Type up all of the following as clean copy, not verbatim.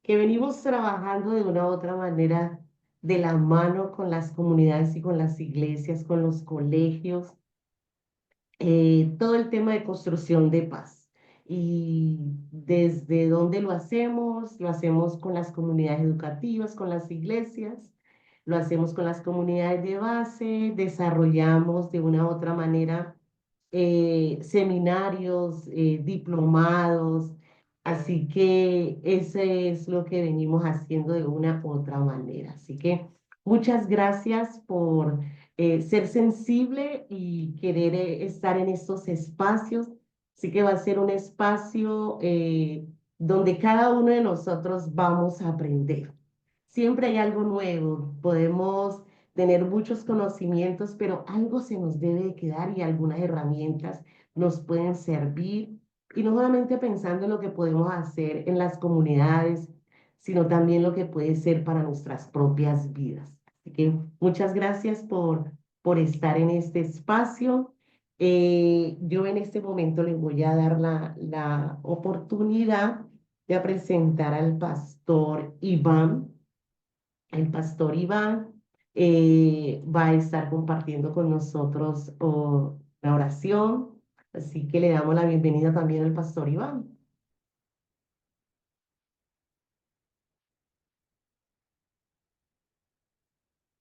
que venimos trabajando de una u otra manera de la mano con las comunidades y con las iglesias, con los colegios, todo el tema de construcción de paz. Y desde dónde lo hacemos con las comunidades educativas, con las iglesias, lo hacemos con las comunidades de base, desarrollamos de una u otra manera seminarios, diplomados, así que ese es lo que venimos haciendo de una u otra manera. Así que muchas gracias por ser sensible y querer estar en estos espacios. Así que va a ser un espacio donde cada uno de nosotros vamos a aprender. Siempre hay algo nuevo, podemos tener muchos conocimientos, pero algo se nos debe de quedar y algunas herramientas nos pueden servir. Y no solamente pensando en lo que podemos hacer en las comunidades, sino también lo que puede ser para nuestras propias vidas. Así que muchas gracias por estar en este espacio. Yo en este momento les voy a dar la oportunidad de presentar al pastor Iván. El pastor Iván va a estar compartiendo con nosotros la oración, así que le damos la bienvenida también al pastor Iván.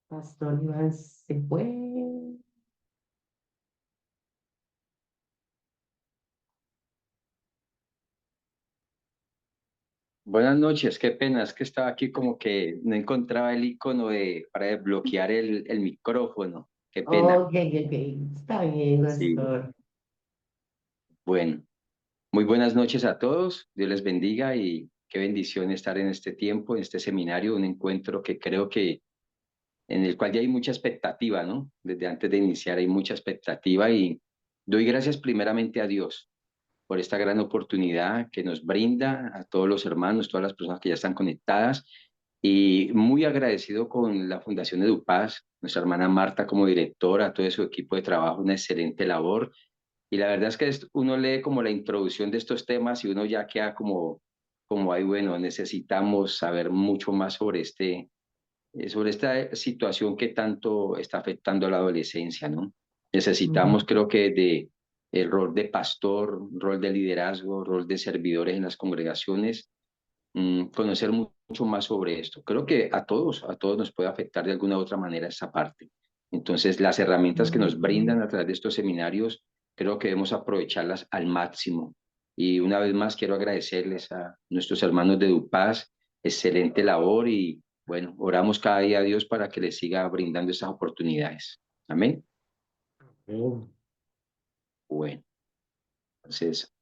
Pastor Iván se fue. Buenas noches, qué pena, es que estaba aquí como que no encontraba el icono para desbloquear el micrófono, qué pena. Ok, ok, está bien, Sí, pastor. bueno, muy buenas noches a todos, Dios les bendiga y qué bendición estar en este tiempo, en este seminario, un encuentro que creo que en el cual ya hay mucha expectativa, ¿no? Desde antes de iniciar hay mucha expectativa y doy gracias primeramente a Dios por esta gran oportunidad que nos brinda a todos los hermanos, todas las personas que ya están conectadas y muy agradecido con la Fundación EduPaz, nuestra hermana Marta como directora, todo su equipo de trabajo, una excelente labor. Y la verdad es que uno lee como la introducción de estos temas y uno ya queda como ahí, bueno, necesitamos saber mucho más sobre esta situación que tanto está afectando a la adolescencia, ¿no? Necesitamos, Ujú. creo que, de el rol de pastor, rol de liderazgo, rol de servidores en las congregaciones, conocer mucho más sobre esto. Creo que a todos nos puede afectar de alguna u otra manera esa parte. Entonces, las herramientas que nos Ujú. brindan a través de estos seminarios, creo que debemos aprovecharlas al máximo. Y una vez más quiero agradecerles a nuestros hermanos de Dupaz, excelente labor y bueno, oramos cada día a Dios para que les siga brindando esas oportunidades. Amén. Amén. Bueno, entonces,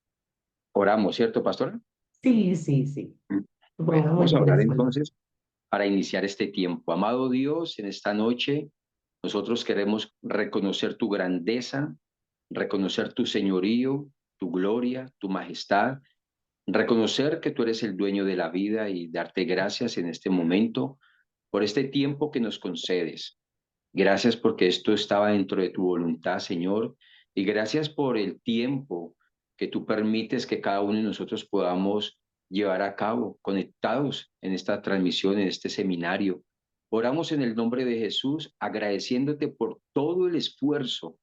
oramos, ¿cierto, pastor? Sí, sí, sí. Bueno, Pongamos vamos en a orar oración. entonces para iniciar este tiempo. Amado Dios, en esta noche nosotros queremos reconocer tu grandeza, reconocer tu señorío, tu gloria, tu majestad, reconocer que tú eres el dueño de la vida y darte gracias en este momento por este tiempo que nos concedes. Gracias porque esto estaba dentro de tu voluntad, Señor, y gracias por el tiempo que tú permites que cada uno de nosotros podamos llevar a cabo, conectados en esta transmisión, en este seminario. Oramos en el nombre de Jesús, agradeciéndote por todo el esfuerzo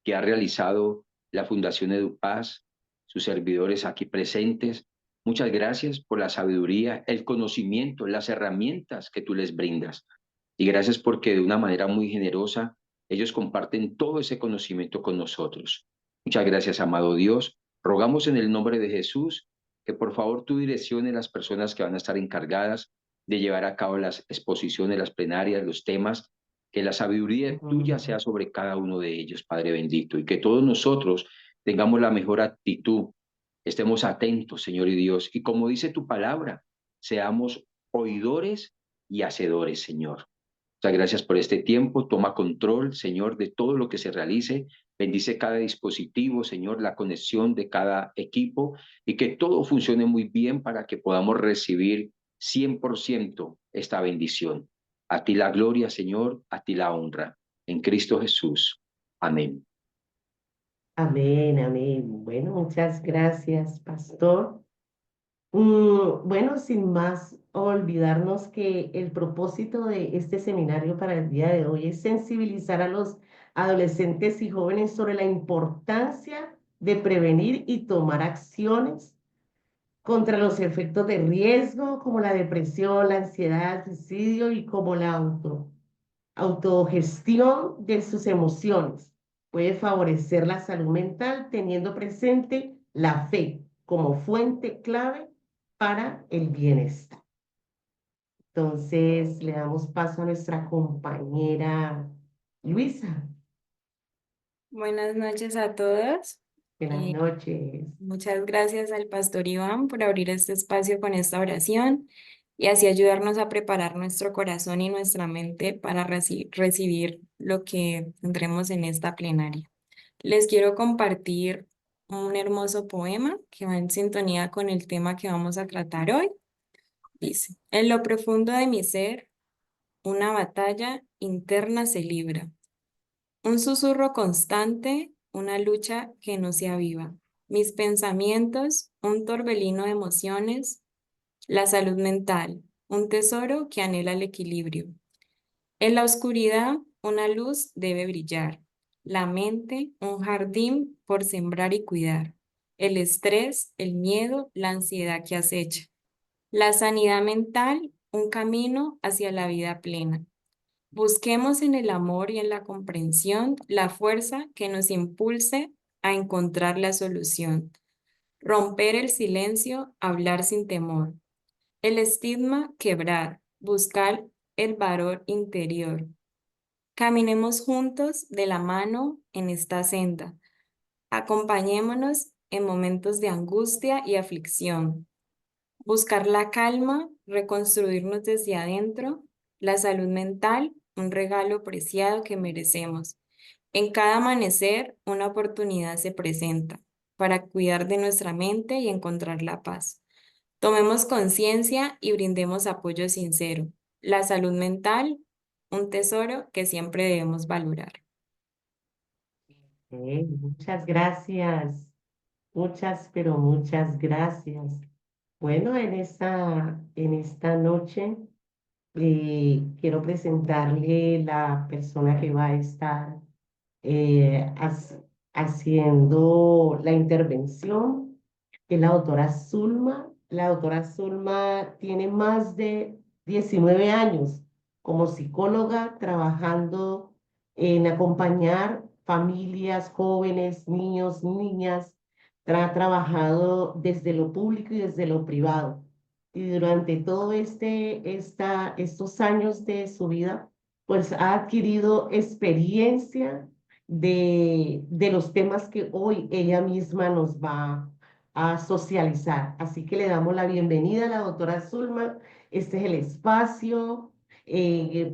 que ha realizado la Fundación EduPaz, sus servidores aquí presentes. Muchas gracias por la sabiduría, el conocimiento, las herramientas que tú les brindas. Y gracias porque de una manera muy generosa ellos comparten todo ese conocimiento con nosotros. Muchas gracias, amado Dios. Rogamos en el nombre de Jesús que por favor tú direcciones las personas que van a estar encargadas de llevar a cabo las exposiciones, las plenarias, los temas, que la sabiduría tuya Ujú. sea sobre cada uno de ellos, Padre bendito, y que todos nosotros tengamos la mejor actitud, estemos atentos, Señor y Dios, y como dice tu palabra, seamos oidores y hacedores, Señor. Muchas gracias por este tiempo. Toma control, Señor, de todo lo que se realice. Bendice cada dispositivo, Señor, la conexión de cada equipo y que todo funcione muy bien para que podamos recibir 100% esta bendición. A ti la gloria, Señor, a ti la honra. En Cristo Jesús. Amén. Amén, amén. Bueno, muchas gracias, pastor. Bueno, sin más olvidarnos que el propósito de este seminario para el día de hoy es sensibilizar a los adolescentes y jóvenes sobre la importancia de prevenir y tomar acciones contra los efectos de riesgo como la depresión, la ansiedad, el suicidio y como la autogestión de sus emociones. Puede favorecer la salud mental teniendo presente la fe como fuente clave para el bienestar. Entonces, le damos paso a nuestra compañera Luisa. Buenas noches a todos. Buenas Eh, noches. Muchas gracias al Pastor Iván por abrir este espacio con esta oración y así ayudarnos a preparar nuestro corazón y nuestra mente para recibir lo que tendremos en esta plenaria. Les quiero compartir un hermoso poema que va en sintonía con el tema que vamos a tratar hoy. Dice, en lo profundo de mi ser, una batalla interna se libra. Un susurro constante, una lucha que no se aviva. Mis pensamientos, un torbellino de emociones, la salud mental, un tesoro que anhela el equilibrio. En la oscuridad, una luz debe brillar. La mente, un jardín por sembrar y cuidar. El estrés, el miedo, la ansiedad que acecha. La sanidad mental, un camino hacia la vida plena. Busquemos en el amor y en la comprensión la fuerza que nos impulse a encontrar la solución. Romper el silencio, hablar sin temor. El estigma, quebrar. Buscar el valor interior. Caminemos juntos de la mano en esta senda. Acompañémonos en momentos de angustia y aflicción. Buscar la calma, reconstruirnos desde adentro, la salud mental, un regalo preciado que merecemos. En cada amanecer, una oportunidad se presenta para cuidar de nuestra mente y encontrar la paz. Tomemos conciencia y brindemos apoyo sincero. La salud mental, un tesoro que siempre debemos valorar. Muchas gracias. Muchas, pero muchas gracias. Bueno, en esta noche quiero presentarle la persona que va a estar haciendo la intervención, que es la doctora Zulma. La doctora Zulma tiene más de 19 años como psicóloga trabajando en acompañar familias, jóvenes, niños, niñas. Ha trabajado desde lo público y desde lo privado. Y durante todo estos años de su vida, pues ha adquirido experiencia de los temas que hoy ella misma nos va a socializar. Así que le damos la bienvenida a la doctora Zulma. Este es el espacio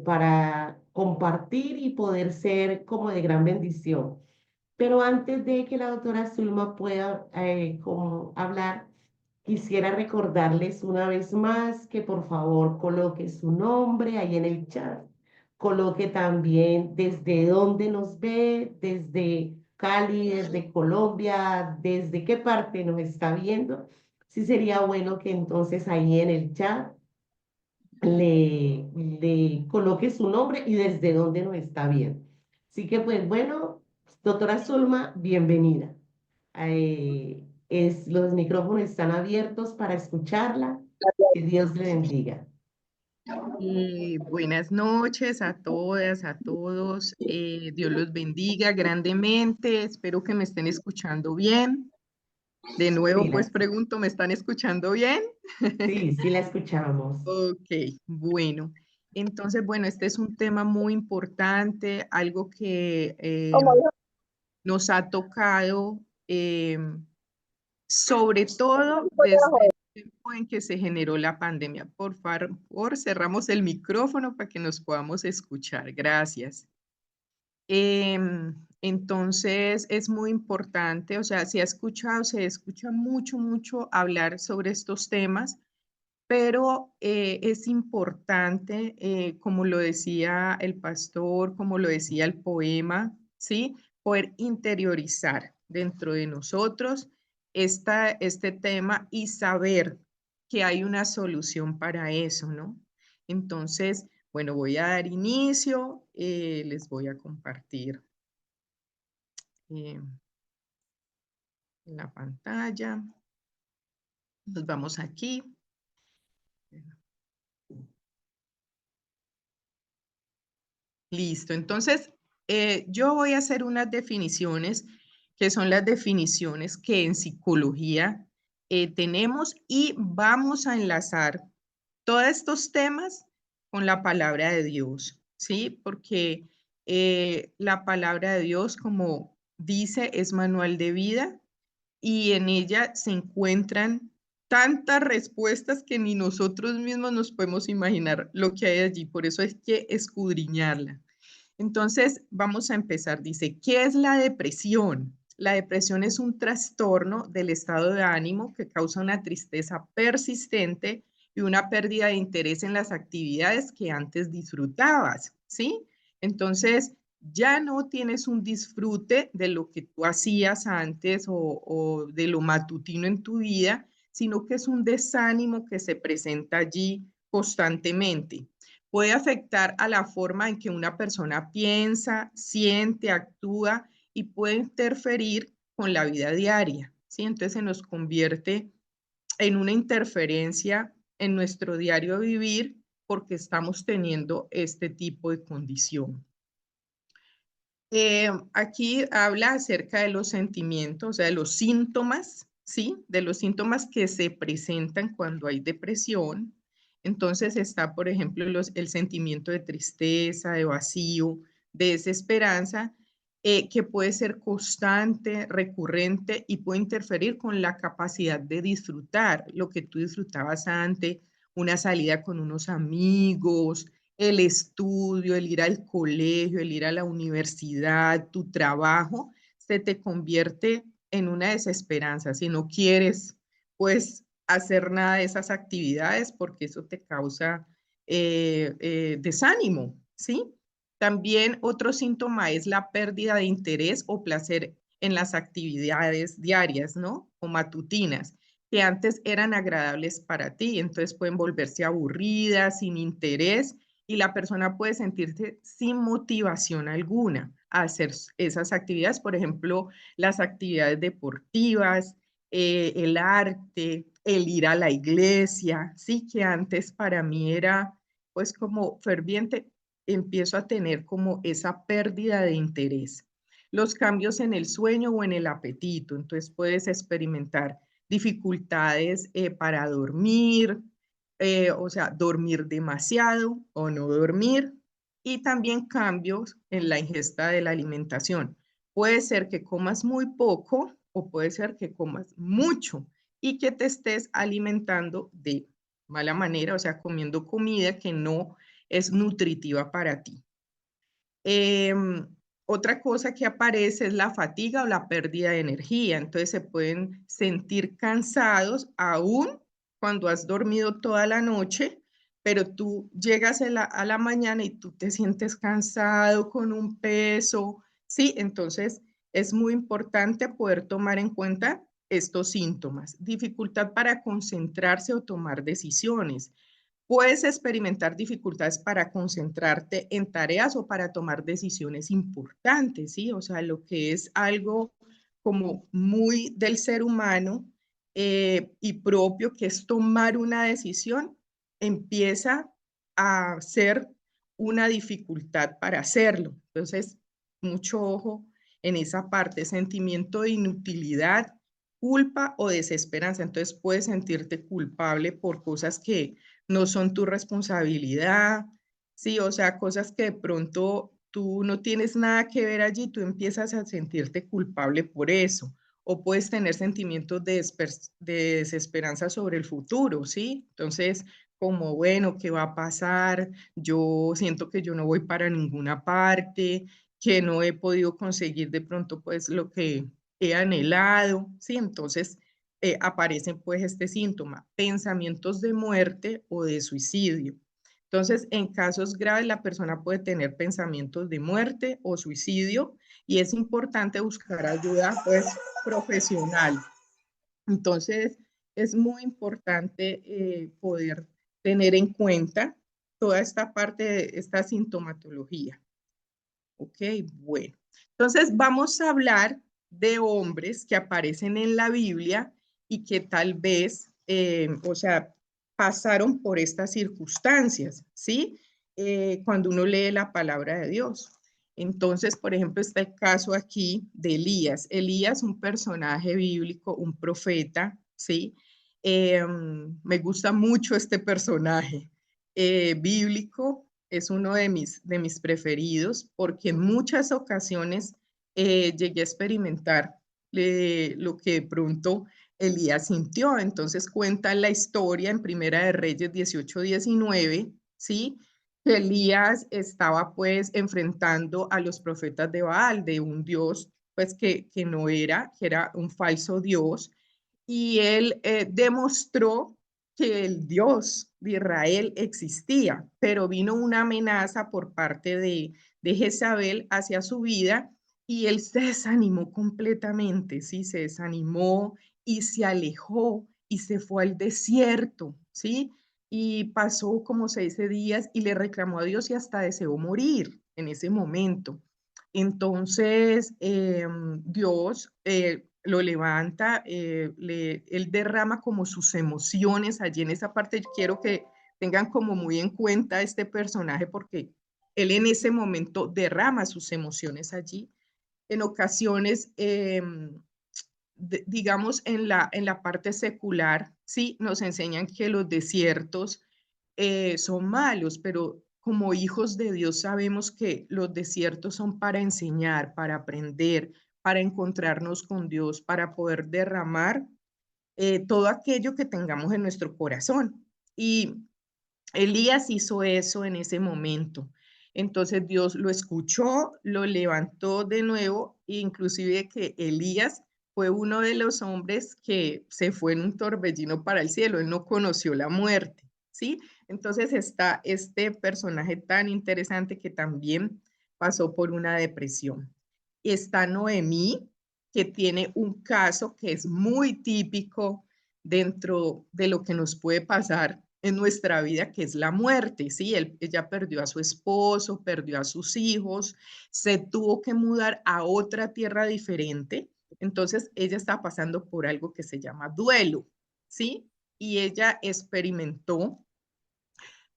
para compartir y poder ser como de gran bendición. Pero antes de que la doctora Zulma pueda como hablar, quisiera recordarles una vez más que por favor coloque su nombre ahí en el chat. Coloque también desde dónde nos ve, desde Cali, desde Colombia, desde qué parte nos está viendo. Sí sería bueno que entonces ahí en el chat le coloque su nombre y desde dónde nos está viendo. Así que pues bueno, doctora Zulma, bienvenida. Los micrófonos están abiertos para escucharla. Que Dios le bendiga. Buenas noches a todas, a todos. Dios los bendiga grandemente. Espero que me estén escuchando bien. De nuevo, Sí, pues pregunto, ¿me están escuchando bien? sí la escuchamos. Ok, bueno. Entonces, bueno, este es un tema muy importante, algo que nos ha tocado, sobre todo desde el tiempo en que se generó la pandemia. Por favor, cerramos el micrófono para que nos podamos escuchar. Gracias. Entonces, es muy importante, o sea, se escucha mucho, mucho hablar sobre estos temas, pero es importante, como lo decía el pastor, como lo decía el poema, ¿sí? Poder interiorizar dentro de nosotros este tema y saber que hay una solución para eso, ¿no? Entonces, bueno, voy a dar inicio, les voy a compartir la pantalla. Nos vamos aquí. Listo, entonces yo voy a hacer unas definiciones que son las definiciones que en psicología tenemos y vamos a enlazar todos estos temas con la palabra de Dios, ¿sí? Porque la palabra de Dios, como dice, es manual de vida y en ella se encuentran tantas respuestas que ni nosotros mismos nos podemos imaginar lo que hay allí. Por eso hay que escudriñarla. Entonces, vamos a empezar. Dice, ¿qué es la depresión? La depresión es un trastorno del estado de ánimo que causa una tristeza persistente y una pérdida de interés en las actividades que antes disfrutabas, ¿sí? Entonces, ya no tienes un disfrute de lo que tú hacías antes o de lo matutino en tu vida, sino que es un desánimo que se presenta allí constantemente. Puede afectar a la forma en que una persona piensa, siente, actúa y puede interferir con la vida diaria, ¿sí? Entonces se nos convierte en una interferencia en nuestro diario vivir porque estamos teniendo este tipo de condición. Aquí habla acerca de los sentimientos, o sea, de los síntomas, ¿sí? De los síntomas que se presentan cuando hay depresión. Entonces está, por ejemplo, el sentimiento de tristeza, de vacío, de desesperanza, que puede ser constante, recurrente y puede interferir con la capacidad de disfrutar lo que tú disfrutabas antes, una salida con unos amigos, el estudio, el ir al colegio, el ir a la universidad, tu trabajo, se te convierte en una desesperanza. Si no quieres, pues, hacer nada de esas actividades porque eso te causa desánimo, ¿sí? También otro síntoma es la pérdida de interés o placer en las actividades diarias, ¿no? O matutinas, que antes eran agradables para ti, entonces pueden volverse aburridas, sin interés, y la persona puede sentirse sin motivación alguna a hacer esas actividades, por ejemplo, las actividades deportivas, el arte, el ir a la iglesia, sí, que antes para mí era pues como ferviente, empiezo a tener como esa pérdida de interés. Los cambios en el sueño o en el apetito, entonces puedes experimentar dificultades para dormir, o sea, dormir demasiado o no dormir, y también cambios en la ingesta de la alimentación. Puede ser que comas muy poco o puede ser que comas mucho y que te estés alimentando de mala manera, o sea, comiendo comida que no es nutritiva para ti. Otra cosa que aparece es la fatiga o la pérdida de energía. Entonces se pueden sentir cansados aún cuando has dormido toda la noche, pero tú llegas a la mañana y tú te sientes cansado con un peso, ¿sí? Entonces es muy importante poder tomar en cuenta estos síntomas. Dificultad para concentrarse o tomar decisiones. Puedes experimentar dificultades para concentrarte en tareas o para tomar decisiones importantes, ¿sí? O sea, lo que es algo como muy del ser humano y propio, que es tomar una decisión, empieza a ser una dificultad para hacerlo. Entonces, mucho ojo en esa parte, sentimiento de inutilidad, culpa o desesperanza. Entonces, puedes sentirte culpable por cosas que no son tu responsabilidad, sí, o sea, cosas que de pronto tú no tienes nada que ver allí, tú empiezas a sentirte culpable por eso, o puedes tener sentimientos de desesperanza sobre el futuro, ¿sí? Entonces, como, bueno, ¿qué va a pasar? Yo siento que yo no voy para ninguna parte, que no he podido conseguir de pronto, pues, lo que he anhelado, ¿sí? Entonces, aparecen pues este síntoma, pensamientos de muerte o de suicidio. Entonces, en casos graves, la persona puede tener pensamientos de muerte o suicidio y es importante buscar ayuda pues profesional. Entonces, es muy importante poder tener en cuenta toda esta parte de esta sintomatología. Ok, bueno. Entonces vamos a hablar de hombres que aparecen en la Biblia y que tal vez, o sea, pasaron por estas circunstancias, ¿sí? Cuando uno lee la palabra de Dios. Entonces, por ejemplo, está el caso aquí de Elías. Elías, un personaje bíblico, un profeta, ¿sí? Me gusta mucho este personaje bíblico, es uno de mis preferidos porque en muchas ocasiones llegué a experimentar lo que de pronto Elías sintió. Entonces cuenta la historia en Primera de Reyes 18-19, ¿sí? Que Elías estaba pues enfrentando a los profetas de Baal, de un dios pues que no era, que era un falso dios, y él demostró que el Dios de Israel existía, pero vino una amenaza por parte de Jezabel hacia su vida y él se desanimó completamente, ¿sí? Se desanimó y se alejó y se fue al desierto, ¿sí? Y pasó como 6 días y le reclamó a Dios y hasta deseó morir en ese momento. Entonces, Dios lo levanta, él derrama como sus emociones allí en esa parte. Quiero que tengan como muy en cuenta este personaje porque él en ese momento derrama sus emociones allí. En ocasiones, digamos, en la parte secular, sí, nos enseñan que los desiertos son malos, pero como hijos de Dios sabemos que los desiertos son para enseñar, para aprender, para encontrarnos con Dios, para poder derramar todo aquello que tengamos en nuestro corazón. Y Elías hizo eso en ese momento. Entonces Dios lo escuchó, lo levantó de nuevo, inclusive que Elías fue uno de los hombres que se fue en un torbellino para el cielo, él no conoció la muerte, ¿sí? Entonces está este personaje tan interesante que también pasó por una depresión. Está Noemí, que tiene un caso que es muy típico dentro de lo que nos puede pasar en nuestra vida, que es la muerte, ¿sí? Ella perdió a su esposo, perdió a sus hijos, se tuvo que mudar a otra tierra diferente, entonces ella está pasando por algo que se llama duelo, ¿sí? Y ella experimentó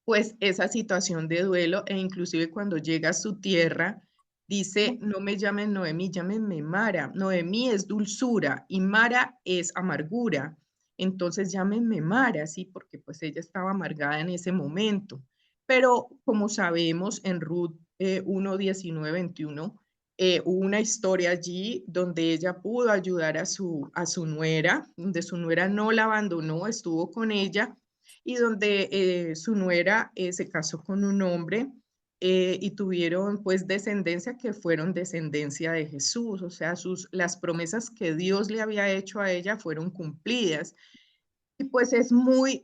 pues esa situación de duelo e inclusive cuando llega a su tierra, dice, no me llamen Noemí, llámenme Mara. Noemí es dulzura y Mara es amargura. Entonces llámenme Mara, sí, porque pues ella estaba amargada en ese momento. Pero como sabemos en Ruth 1, 19, 21, hubo una historia allí donde ella pudo ayudar a su nuera, donde su nuera no la abandonó, estuvo con ella y donde su nuera se casó con un hombre y tuvieron pues descendencia que fueron descendencia de Jesús, o sea, las promesas que Dios le había hecho a ella fueron cumplidas. Y pues es muy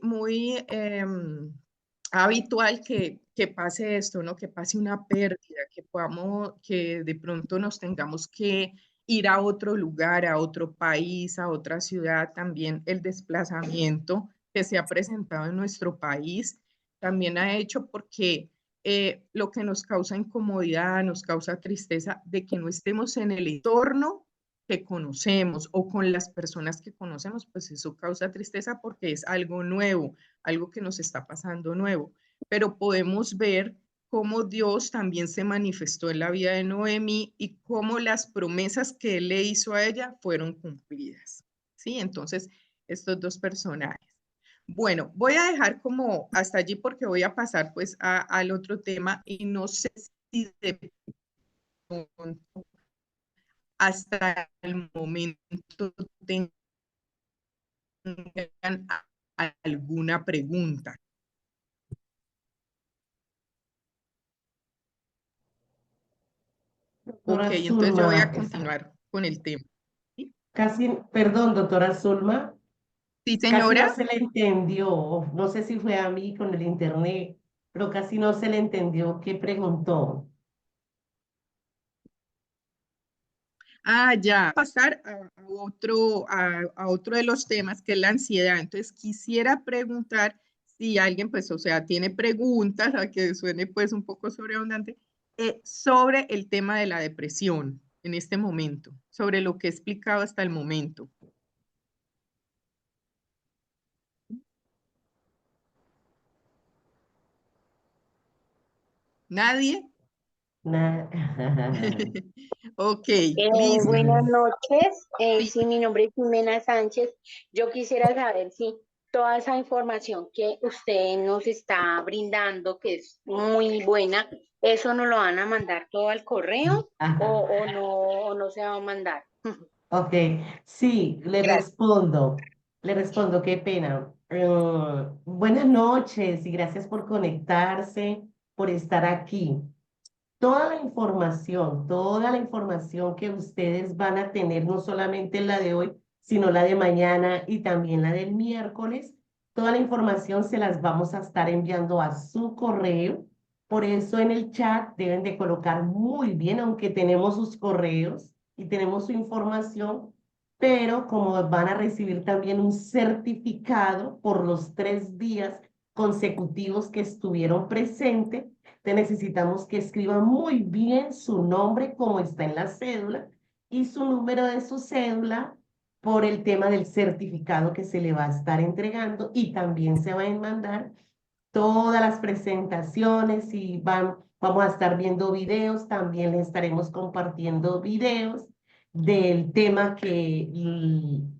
habitual que pase esto, ¿no? Que pase una pérdida, que podamos, que de pronto nos tengamos que ir a otro lugar, a otro país, a otra ciudad, también el desplazamiento que se ha presentado en nuestro país también ha hecho porque lo que nos causa incomodidad, nos causa tristeza de que no estemos en el entorno que conocemos o con las personas que conocemos, pues eso causa tristeza porque es algo nuevo, algo que nos está pasando nuevo. Pero podemos ver cómo Dios también se manifestó en la vida de Noemí y cómo las promesas que él le hizo a ella fueron cumplidas. ¿Sí? Entonces, estos dos personajes. Bueno, voy a dejar como hasta allí porque voy a pasar pues al otro tema y no sé si de pronto hasta el momento tengan alguna pregunta. Ok, Doctora entonces yo voy a Zulma, continuar con el tema. ¿Sí, casi, perdón, doctora Zulma, ¿Sí, casi no señora? se le entendió, no sé si fue a mí con el internet, pero casi no se le entendió qué preguntó. Ya. Pasar a otro de los temas que es la ansiedad. Entonces quisiera preguntar si alguien, pues, o sea, tiene preguntas, a que suene pues un poco sobreabundante, sobre el tema de la depresión en este momento, sobre lo que he explicado hasta el momento. ¿Nadie? Na- Ok, listo. Buenas noches, Sí. sí, mi nombre es Jimena Sánchez. Yo quisiera saber si toda esa información que usted nos está brindando, que es muy buena, ¿eso nos lo van a mandar todo al correo o no se va a mandar? Ok, sí, Gracias. le respondo, qué pena. Buenas noches y gracias por conectarse, por estar aquí. Toda la información que ustedes van a tener, no solamente la de hoy, sino la de mañana y también la del miércoles, toda la información se las vamos a estar enviando a su correo. Por eso en el chat deben de colocar muy bien, aunque tenemos sus correos y tenemos su información, pero como van a recibir también un certificado por los 3 días consecutivos que estuvieron presentes, te necesitamos que escriban muy bien su nombre como está en la cédula y su número de su cédula por el tema del certificado que se le va a estar entregando, y también se van a mandar todas las presentaciones y vamos a estar viendo videos, también les estaremos compartiendo videos del tema que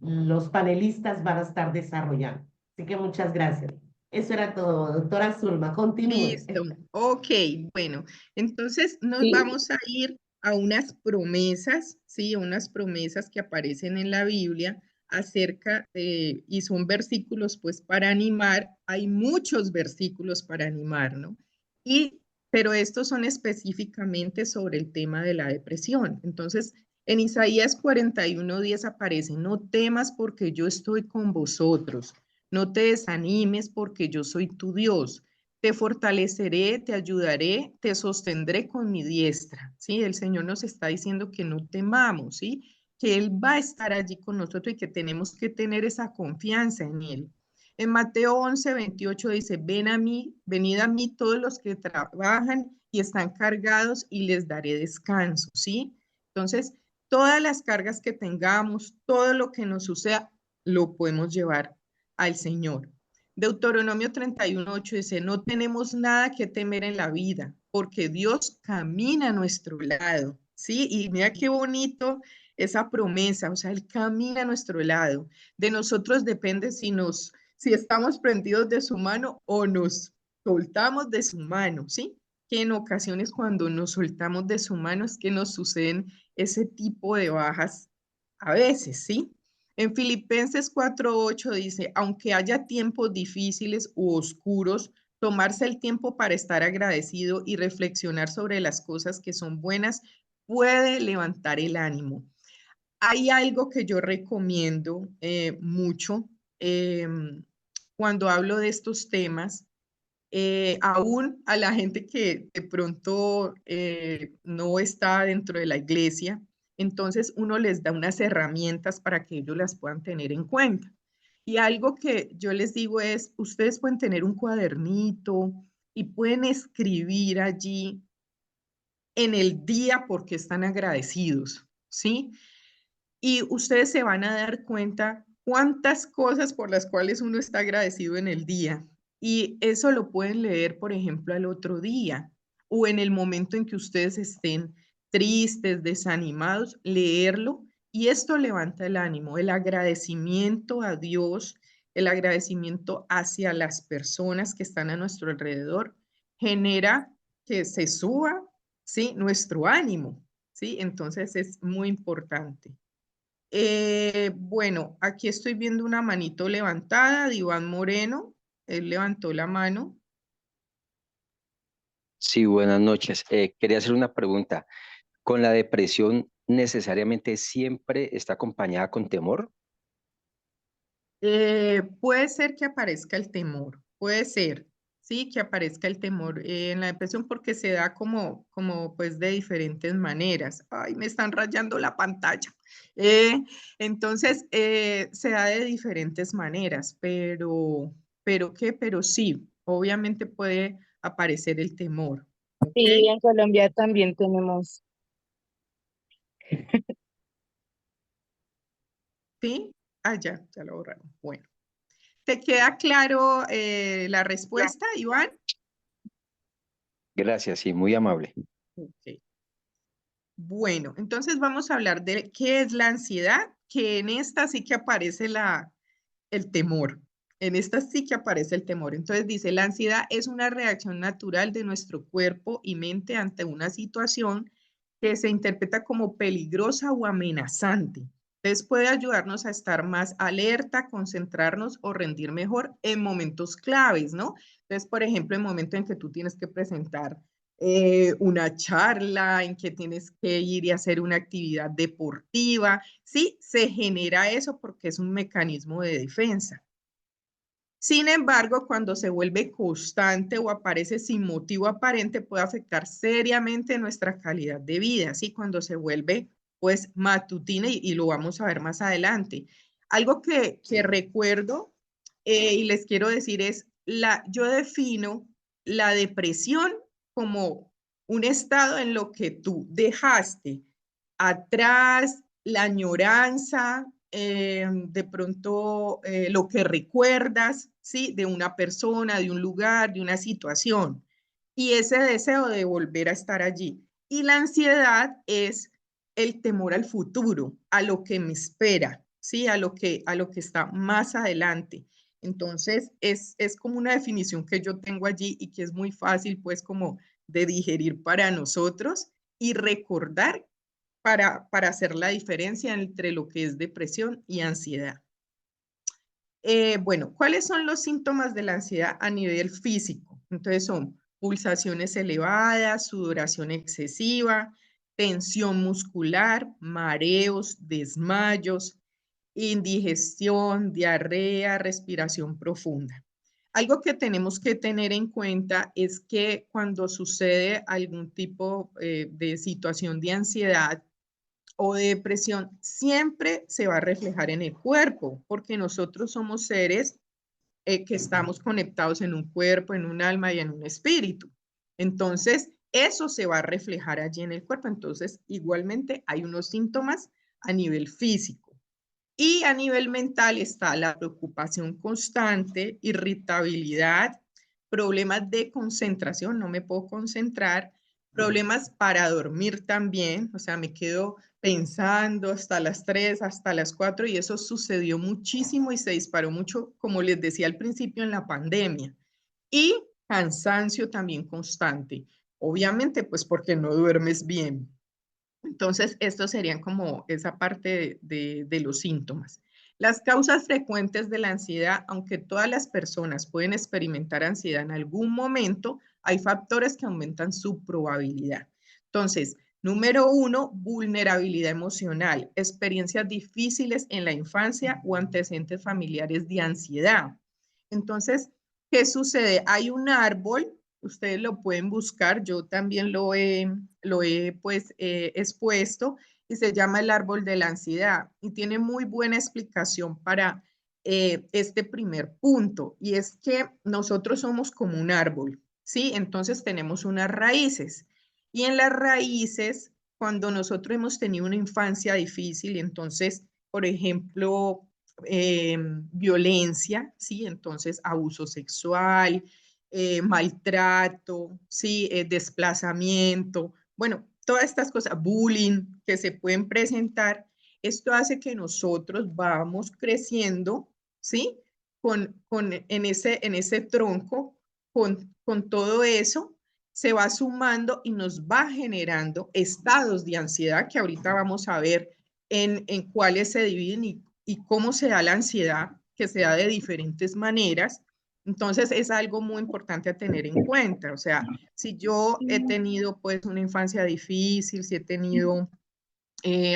los panelistas van a estar desarrollando. Así que muchas gracias. Eso era todo, doctora Zulma, continúe. Listo. Ok, bueno, entonces nos Sí, vamos a ir a unas promesas, ¿sí? Unas promesas que aparecen en la Biblia acerca de, y son versículos pues para animar, hay muchos versículos para animar, ¿no? Pero estos son específicamente sobre el tema de la depresión. Entonces, en Isaías 41:10 aparece: no temas porque yo estoy con vosotros, no te desanimes porque yo soy tu Dios. Te fortaleceré, te ayudaré, te sostendré con mi diestra, ¿sí? El Señor nos está diciendo que no temamos, ¿sí? Que Él va a estar allí con nosotros y que tenemos que tener esa confianza en Él. En Mateo 11:28 dice: ven a mí, venid a mí todos los que trabajan y están cargados y les daré descanso, ¿sí? Entonces, todas las cargas que tengamos, todo lo que nos suceda, lo podemos llevar al Señor. Deuteronomio 31:8 dice: no tenemos nada que temer en la vida, porque Dios camina a nuestro lado, ¿sí? Y mira qué bonito esa promesa, o sea, Él camina a nuestro lado. De nosotros depende si estamos prendidos de su mano o nos soltamos de su mano, ¿sí? Que en ocasiones cuando nos soltamos de su mano es que nos suceden ese tipo de bajas a veces, ¿sí? En Filipenses 4:8 dice: aunque haya tiempos difíciles u oscuros, tomarse el tiempo para estar agradecido y reflexionar sobre las cosas que son buenas puede levantar el ánimo. Hay algo que yo recomiendo mucho cuando hablo de estos temas, aún a la gente que de pronto no está dentro de la iglesia. Entonces uno les da unas herramientas para que ellos las puedan tener en cuenta. Y algo que yo les digo es: ustedes pueden tener un cuadernito y pueden escribir allí en el día porque están agradecidos, ¿sí? Y ustedes se van a dar cuenta cuántas cosas por las cuales uno está agradecido en el día. Y eso lo pueden leer, por ejemplo, al otro día o en el momento en que ustedes estén tristes, desanimados, leerlo. Y esto levanta el ánimo, el agradecimiento a Dios, el agradecimiento hacia las personas que están a nuestro alrededor, genera que se suba, ¿sí?, nuestro ánimo, ¿sí? Entonces es muy importante. Bueno, aquí estoy viendo una manito levantada de Iván Moreno. Él levantó la mano. Sí, buenas noches. Quería hacer una pregunta. ¿Con la depresión necesariamente siempre está acompañada con temor? Puede ser que aparezca el temor, puede ser, ¿sí? Que aparezca el temor en la depresión porque se da como pues de diferentes maneras. Ay, me están rayando la pantalla. Entonces, se da de diferentes maneras, pero sí, obviamente puede aparecer el temor. ¿Ok? Sí, en Colombia también tenemos. ¿Sí? Ah, ya lo borraron. Bueno. ¿Te queda claro la respuesta, Iván? Gracias, sí, muy amable. Ok. Bueno, entonces vamos a hablar de qué es la ansiedad, que en esta sí que aparece el temor. En esta sí que aparece el temor. Entonces dice, la ansiedad es una reacción natural de nuestro cuerpo y mente ante una situación que se interpreta como peligrosa o amenazante. Entonces puede ayudarnos a estar más alerta, concentrarnos o rendir mejor en momentos claves, ¿no? Entonces, por ejemplo, en el momento en que tú tienes que presentar una charla, en que tienes que ir y hacer una actividad deportiva, sí, se genera eso porque es un mecanismo de defensa. Sin embargo, cuando se vuelve constante o aparece sin motivo aparente, puede afectar seriamente nuestra calidad de vida, ¿sí? Cuando se vuelve, pues, matutina y lo vamos a ver más adelante. Algo que recuerdo y les quiero decir es, yo defino la depresión como un estado en lo que tú dejaste atrás, la añoranza, de pronto lo que recuerdas, ¿sí? De una persona, de un lugar, de una situación. Y ese deseo de volver a estar allí. Y la ansiedad es el temor al futuro, a lo que me espera, ¿sí? A lo que está más adelante. Entonces, es como una definición que yo tengo allí y que es muy fácil, pues, como de digerir para nosotros y recordar para hacer la diferencia entre lo que es depresión y ansiedad. Bueno, ¿cuáles son los síntomas de la ansiedad a nivel físico? Entonces son pulsaciones elevadas, sudoración excesiva, tensión muscular, mareos, desmayos, indigestión, diarrea, respiración profunda. Algo que tenemos que tener en cuenta es que cuando sucede algún tipo de situación de ansiedad, o de depresión siempre se va a reflejar en el cuerpo, porque nosotros somos seres que estamos conectados en un cuerpo, en un alma y en un espíritu. Entonces, eso se va a reflejar allí en el cuerpo. Entonces, igualmente hay unos síntomas a nivel físico. Y a nivel mental está la preocupación constante, irritabilidad, problemas de concentración, no me puedo concentrar, problemas para dormir también, o sea, me quedo pensando hasta las 3, hasta las 4 y eso sucedió muchísimo y se disparó mucho, como les decía al principio, en la pandemia. Y cansancio también constante, obviamente pues porque no duermes bien. Entonces, estos serían como esa parte de los síntomas. Las causas frecuentes de la ansiedad, aunque todas las personas pueden experimentar ansiedad en algún momento, hay factores que aumentan su probabilidad. Entonces, número 1, vulnerabilidad emocional, experiencias difíciles en la infancia o antecedentes familiares de ansiedad. Entonces, ¿qué sucede? Hay un árbol, ustedes lo pueden buscar, yo también lo he pues expuesto y se llama el árbol de la ansiedad y tiene muy buena explicación para este primer punto y es que nosotros somos como un árbol, ¿sí? Entonces tenemos unas raíces y en las raíces, cuando nosotros hemos tenido una infancia difícil, entonces, por ejemplo, violencia, ¿sí? Entonces, abuso sexual, maltrato, ¿sí? Desplazamiento, bueno, todas estas cosas, bullying que se pueden presentar, esto hace que nosotros vamos creciendo, ¿sí? En ese tronco, con todo eso, se va sumando y nos va generando estados de ansiedad que ahorita vamos a ver en cuáles se dividen y cómo se da la ansiedad, que se da de diferentes maneras. Entonces es algo muy importante a tener en cuenta. O sea, si yo he tenido pues una infancia difícil, si he tenido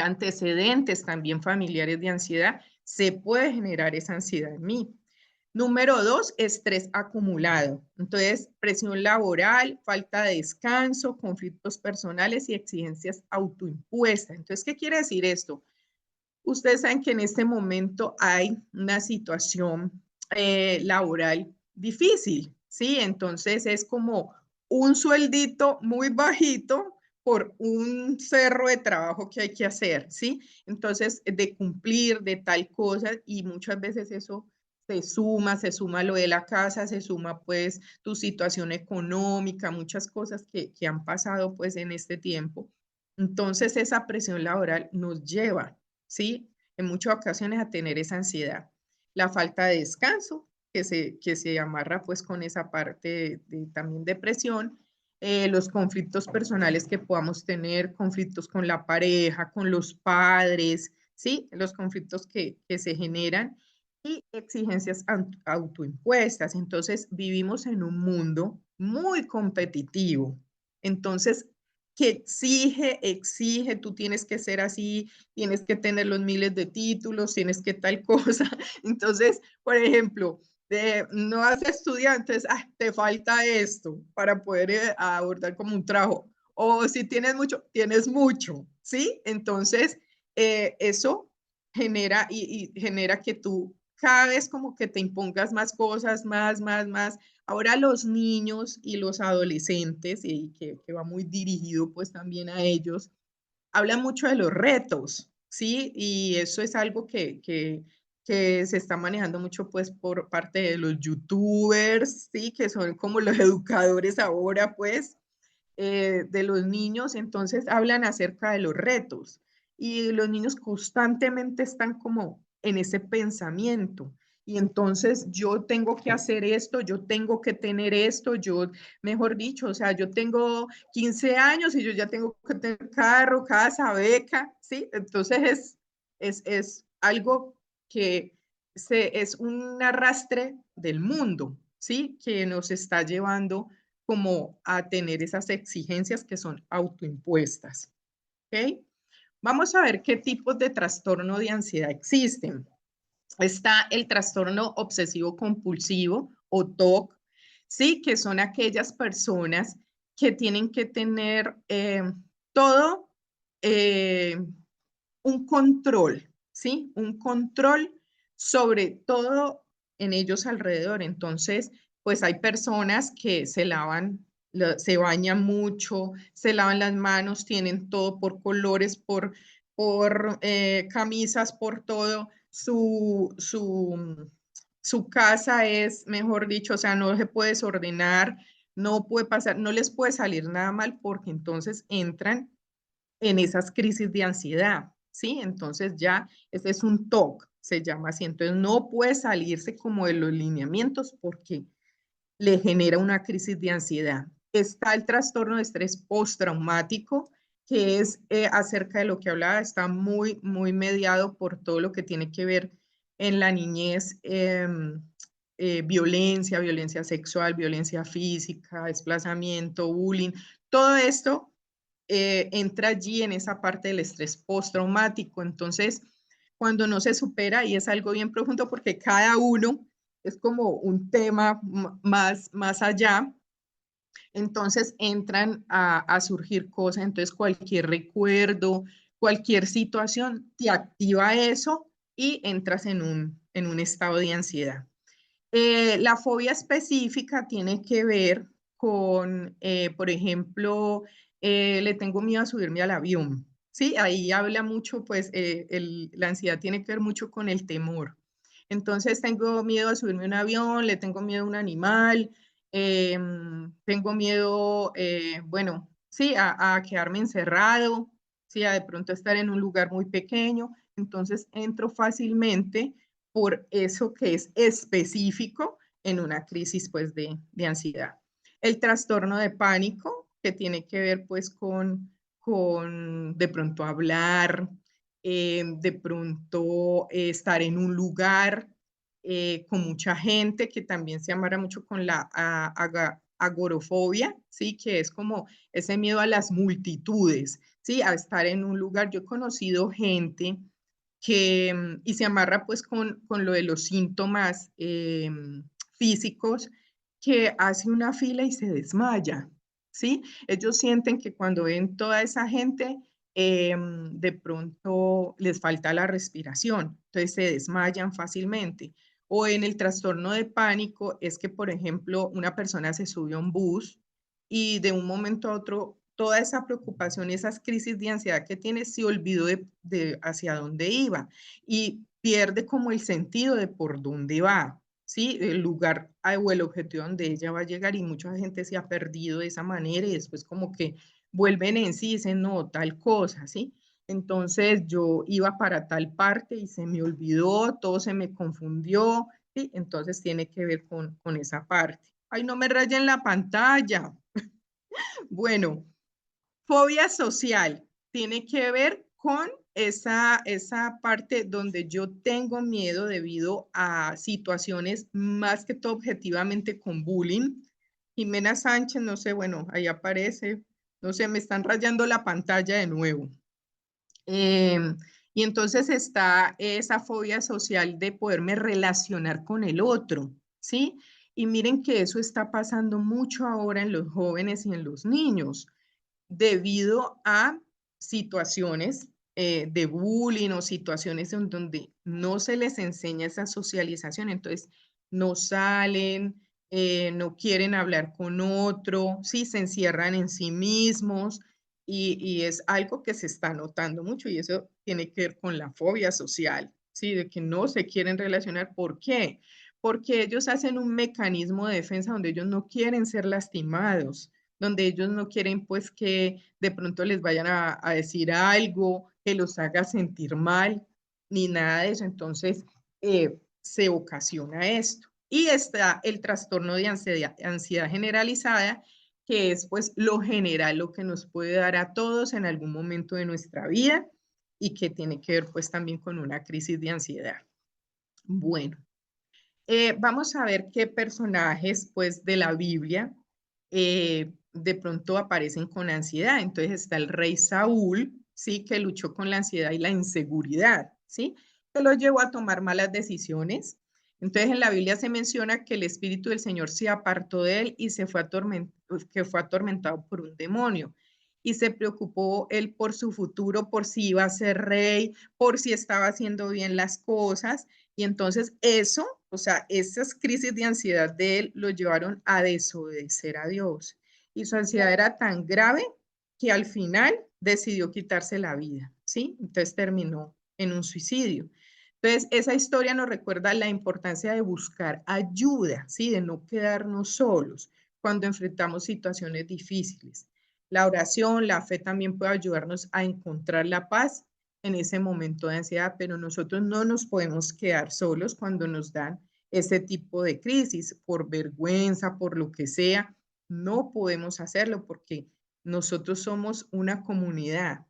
antecedentes también familiares de ansiedad, se puede generar esa ansiedad en mí. Número 2, estrés acumulado. Entonces, presión laboral, falta de descanso, conflictos personales y exigencias autoimpuestas. Entonces, ¿qué quiere decir esto? Ustedes saben que en este momento hay una situación laboral difícil, ¿sí? Entonces, es como un sueldito muy bajito por un cerro de trabajo que hay que hacer, ¿sí? Entonces, de cumplir de tal cosa y muchas veces eso se suma lo de la casa, se suma pues tu situación económica, muchas cosas que han pasado pues en este tiempo. Entonces esa presión laboral nos lleva, ¿sí? En muchas ocasiones a tener esa ansiedad. La falta de descanso, que se amarra pues con esa parte de también depresión, los conflictos personales que podamos tener, conflictos con la pareja, con los padres, ¿sí? Los conflictos que se generan y exigencias autoimpuestas. Entonces, vivimos en un mundo muy competitivo. Entonces, que exige, tú tienes que ser así, tienes que tener los miles de títulos, tienes que tal cosa. Entonces, por ejemplo, no has estudiado, entonces te falta esto para poder abordar como un trabajo. O si tienes mucho, ¿sí? Entonces, eso genera y genera que tú cada vez como que te impongas más cosas, más. Ahora los niños y los adolescentes, y que va muy dirigido pues también a ellos, hablan mucho de los retos, ¿sí? Y eso es algo que se está manejando mucho pues por parte de los youtubers, ¿sí? Que son como los educadores ahora pues de los niños, entonces hablan acerca de los retos y los niños constantemente están como en ese pensamiento. Y entonces yo tengo que hacer esto, yo tengo que tener esto, yo, mejor dicho, o sea, yo tengo 15 años y yo ya tengo que tener carro, casa, beca, ¿sí? Entonces es algo que es un arrastre del mundo, ¿sí? Que nos está llevando como a tener esas exigencias que son autoimpuestas. ¿Ok? Vamos a ver qué tipos de trastorno de ansiedad existen. Está el trastorno obsesivo compulsivo o TOC, ¿sí? Que son aquellas personas que tienen que tener todo eh, un control, ¿sí? Un control sobre todo en ellos alrededor. Entonces, pues hay personas que se bañan mucho, se lavan las manos, tienen todo por colores, por camisas, por todo. Su casa es, mejor dicho, o sea, no se puede desordenar, no puede pasar, no les puede salir nada mal porque entonces entran en esas crisis de ansiedad, ¿sí? Entonces ya, ese es un TOC, se llama así. Entonces no puede salirse como de los lineamientos porque le genera una crisis de ansiedad. Está el trastorno de estrés postraumático, que es acerca de lo que hablaba, está muy mediado por todo lo que tiene que ver en la niñez, violencia sexual, violencia física, desplazamiento, bullying, todo esto entra allí en esa parte del estrés postraumático. Entonces, cuando no se supera, y es algo bien profundo porque cada uno es como un tema más allá, entonces entran a surgir cosas, entonces cualquier recuerdo, cualquier situación te activa eso y entras en un estado de ansiedad. La fobia específica tiene que ver con, por ejemplo, le tengo miedo a subirme al avión. Sí, ahí habla mucho, pues la ansiedad tiene que ver mucho con el temor. Entonces tengo miedo a subirme a un avión, le tengo miedo a un animal, tengo miedo, bueno, sí, a quedarme encerrado, sí, a de pronto estar en un lugar muy pequeño. Entonces entro fácilmente por eso que es específico en una crisis pues de ansiedad. El trastorno de pánico, que tiene que ver pues con de pronto hablar, de pronto estar en un lugar con mucha gente, que también se amarra mucho con la agorofobia, ¿sí? Que es como ese miedo a las multitudes, ¿sí? A estar en un lugar. Yo he conocido gente y se amarra pues con lo de los síntomas físicos, que hace una fila y se desmaya, ¿sí? Ellos sienten que cuando ven toda esa gente, de pronto les falta la respiración, entonces se desmayan fácilmente. O en el trastorno de pánico es que, por ejemplo, una persona se subió a un bus y de un momento a otro toda esa preocupación, esas crisis de ansiedad que tiene, se olvidó de hacia dónde iba y pierde como el sentido de por dónde va, ¿sí? El lugar o el objetivo donde ella va a llegar, y mucha gente se ha perdido de esa manera y después como que vuelven en sí y dicen, no, tal cosa, ¿sí? Entonces yo iba para tal parte y se me olvidó, todo se me confundió, ¿sí? Entonces tiene que ver con esa parte. Ay, no me rayen la pantalla. Bueno, fobia social tiene que ver con esa parte donde yo tengo miedo debido a situaciones más que todo objetivamente con bullying. Jimena Sánchez, no sé, bueno, ahí aparece, no sé, me están rayando la pantalla de nuevo. Y entonces está esa fobia social de poderme relacionar con el otro, ¿sí? Y miren que eso está pasando mucho ahora en los jóvenes y en los niños debido a situaciones de bullying o situaciones en donde no se les enseña esa socialización, entonces no salen, no quieren hablar con otro, sí, se encierran en sí mismos y es algo que se está notando mucho y eso tiene que ver con la fobia social, sí, de que no se quieren relacionar. ¿Por qué? Porque ellos hacen un mecanismo de defensa donde ellos no quieren ser lastimados, donde ellos no quieren pues que de pronto les vayan a decir algo que los haga sentir mal, ni nada de eso. Entonces se ocasiona esto. Y está el trastorno de ansiedad generalizada, que es pues lo general, lo que nos puede dar a todos en algún momento de nuestra vida y que tiene que ver pues también con una crisis de ansiedad. Bueno, vamos a ver qué personajes pues de la Biblia de pronto aparecen con ansiedad. Entonces está el rey Saúl, ¿sí? Que luchó con la ansiedad y la inseguridad, ¿sí? Que lo llevó a tomar malas decisiones. Entonces en la Biblia se menciona que el Espíritu del Señor se apartó de él y que fue atormentado por un demonio. Y se preocupó él por su futuro, por si iba a ser rey, por si estaba haciendo bien las cosas. Y entonces eso, o sea, esas crisis de ansiedad de él lo llevaron a desobedecer a Dios. Y su ansiedad era tan grave que al final decidió quitarse la vida, ¿sí? Entonces terminó en un suicidio. Entonces, esa historia nos recuerda la importancia de buscar ayuda, ¿sí? De no quedarnos solos cuando enfrentamos situaciones difíciles. La oración, la fe también puede ayudarnos a encontrar la paz en ese momento de ansiedad, pero nosotros no nos podemos quedar solos cuando nos dan ese tipo de crisis, por vergüenza, por lo que sea, no podemos hacerlo porque nosotros somos una comunidad,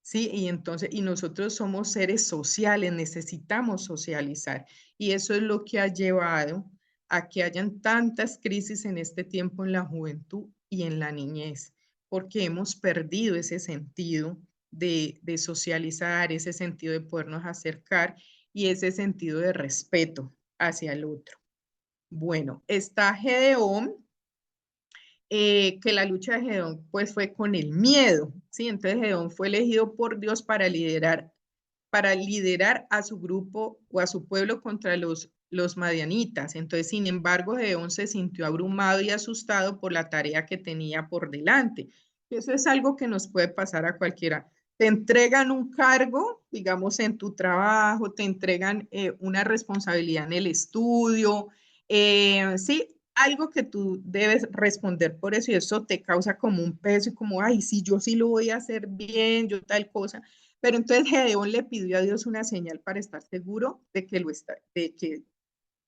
¿sí? Y entonces, y nosotros somos seres sociales, necesitamos socializar. Y eso es lo que ha llevado a que hayan tantas crisis en este tiempo en la juventud y en la niñez, porque hemos perdido ese sentido de socializar, ese sentido de podernos acercar y ese sentido de respeto hacia el otro. Bueno, está Gedeón, que la lucha de Gedeón pues fue con el miedo, ¿sí? Entonces Gedeón fue elegido por Dios para liderar a su grupo o a su pueblo contra los madianitas. Entonces, sin embargo, Gedeón se sintió abrumado y asustado por la tarea que tenía por delante. Eso es algo que nos puede pasar a cualquiera. Te entregan un cargo, digamos, en tu trabajo, te entregan una responsabilidad en el estudio, sí, algo que tú debes responder por eso y eso te causa como un peso y como, ay, sí, yo sí lo voy a hacer bien, yo tal cosa. Pero entonces Gedeón le pidió a Dios una señal para estar seguro de que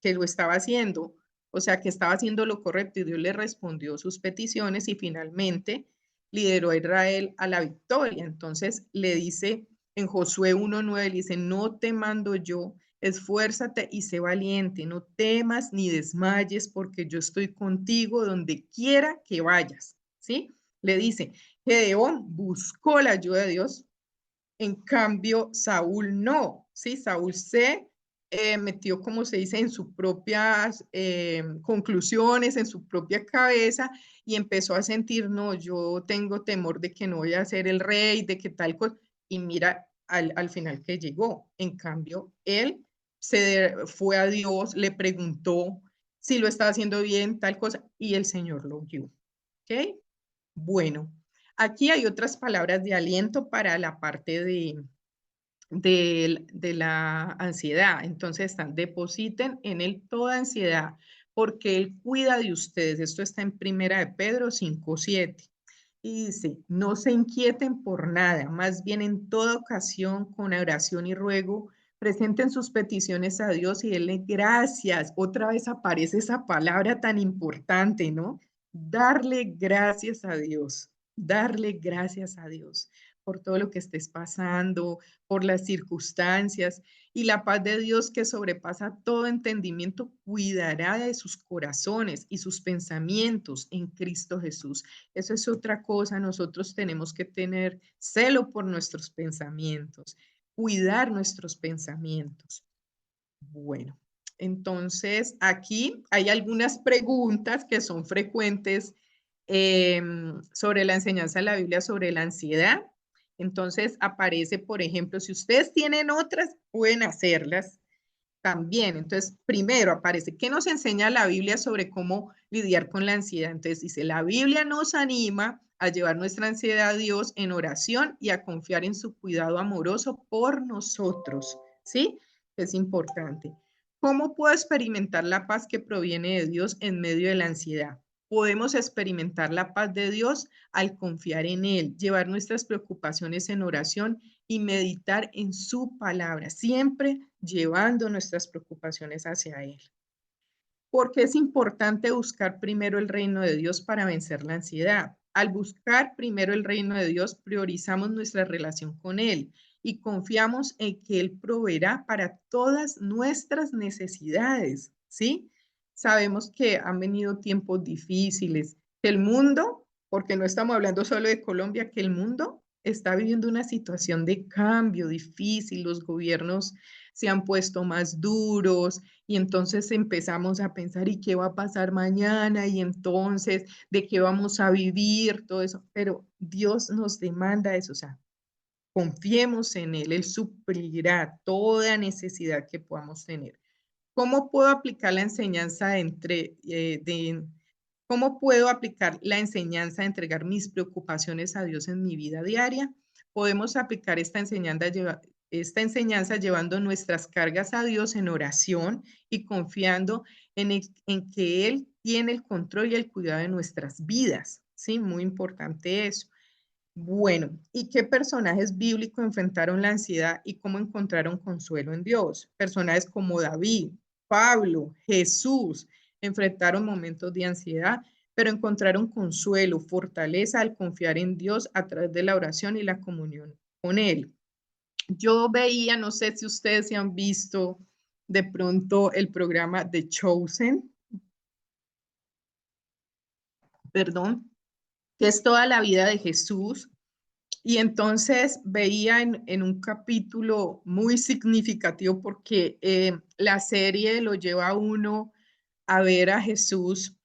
que lo estaba haciendo, o sea, que estaba haciendo lo correcto y Dios le respondió sus peticiones y finalmente lideró a Israel a la victoria. Entonces le dice en Josué 1:9, le dice, no te mando yo, esfuérzate y sé valiente, no temas ni desmayes porque yo estoy contigo donde quiera que vayas, ¿sí? Le dice, Gedeón buscó la ayuda de Dios, en cambio, Saúl no, ¿sí? Saúl se metió, como se dice, en sus propias conclusiones, en su propia cabeza, y empezó a sentir, no, yo tengo temor de que no voy a ser el rey, de que tal cosa, y mira al final que llegó. En cambio, él fue a Dios, le preguntó si lo estaba haciendo bien, tal cosa, y el Señor lo guió. ¿Ok? Bueno, aquí hay otras palabras de aliento para la parte de la ansiedad. Entonces están, depositen en él toda ansiedad, porque él cuida de ustedes. Esto está en Primera de Pedro 5:7. Y dice, no se inquieten por nada, más bien en toda ocasión, con oración y ruego, presenten sus peticiones a Dios y denle gracias. Otra vez aparece esa palabra tan importante, ¿no? Darle gracias a Dios, darle gracias a Dios por todo lo que estés pasando, por las circunstancias, y la paz de Dios que sobrepasa todo entendimiento cuidará de sus corazones y sus pensamientos en Cristo Jesús. Eso es otra cosa, nosotros tenemos que tener celo por nuestros pensamientos, cuidar nuestros pensamientos. Bueno, entonces aquí hay algunas preguntas que son frecuentes sobre la enseñanza de la Biblia sobre la ansiedad. Entonces aparece, por ejemplo, si ustedes tienen otras, pueden hacerlas también. Entonces, primero aparece, ¿qué nos enseña la Biblia sobre cómo lidiar con la ansiedad? Entonces dice, la Biblia nos anima a llevar nuestra ansiedad a Dios en oración y a confiar en su cuidado amoroso por nosotros, ¿sí? Es importante. ¿Cómo puedo experimentar la paz que proviene de Dios en medio de la ansiedad? Podemos experimentar la paz de Dios al confiar en Él, llevar nuestras preocupaciones en oración y meditar en su palabra, siempre llevando nuestras preocupaciones hacia Él. Porque es importante buscar primero el reino de Dios para vencer la ansiedad. Al buscar primero el reino de Dios, priorizamos nuestra relación con Él y confiamos en que Él proveerá para todas nuestras necesidades, ¿sí? Sabemos que han venido tiempos difíciles, que el mundo, porque no estamos hablando solo de Colombia, que el mundo está viviendo una situación de cambio difícil, los gobiernos se han puesto más duros y entonces empezamos a pensar, ¿y qué va a pasar mañana? Y entonces, ¿de qué vamos a vivir? Todo eso, pero Dios nos demanda eso, o sea, confiemos en Él, Él suplirá toda necesidad que podamos tener. ¿Cómo puedo aplicar la enseñanza cómo puedo aplicar la enseñanza de entregar mis preocupaciones a Dios en mi vida diaria? Podemos aplicar esta enseñanza llevando nuestras cargas a Dios en oración y confiando en que Él tiene el control y el cuidado de nuestras vidas. Sí, muy importante eso. Bueno, ¿y qué personajes bíblicos enfrentaron la ansiedad y cómo encontraron consuelo en Dios? Personajes como David, Pablo, Jesús enfrentaron momentos de ansiedad, pero encontraron consuelo, fortaleza al confiar en Dios a través de la oración y la comunión con Él. Yo veía, no sé si ustedes se han visto de pronto el programa The Chosen, perdón, que es toda la vida de Jesús. Y entonces veía en un capítulo muy significativo porque la serie lo lleva a uno a ver a Jesús,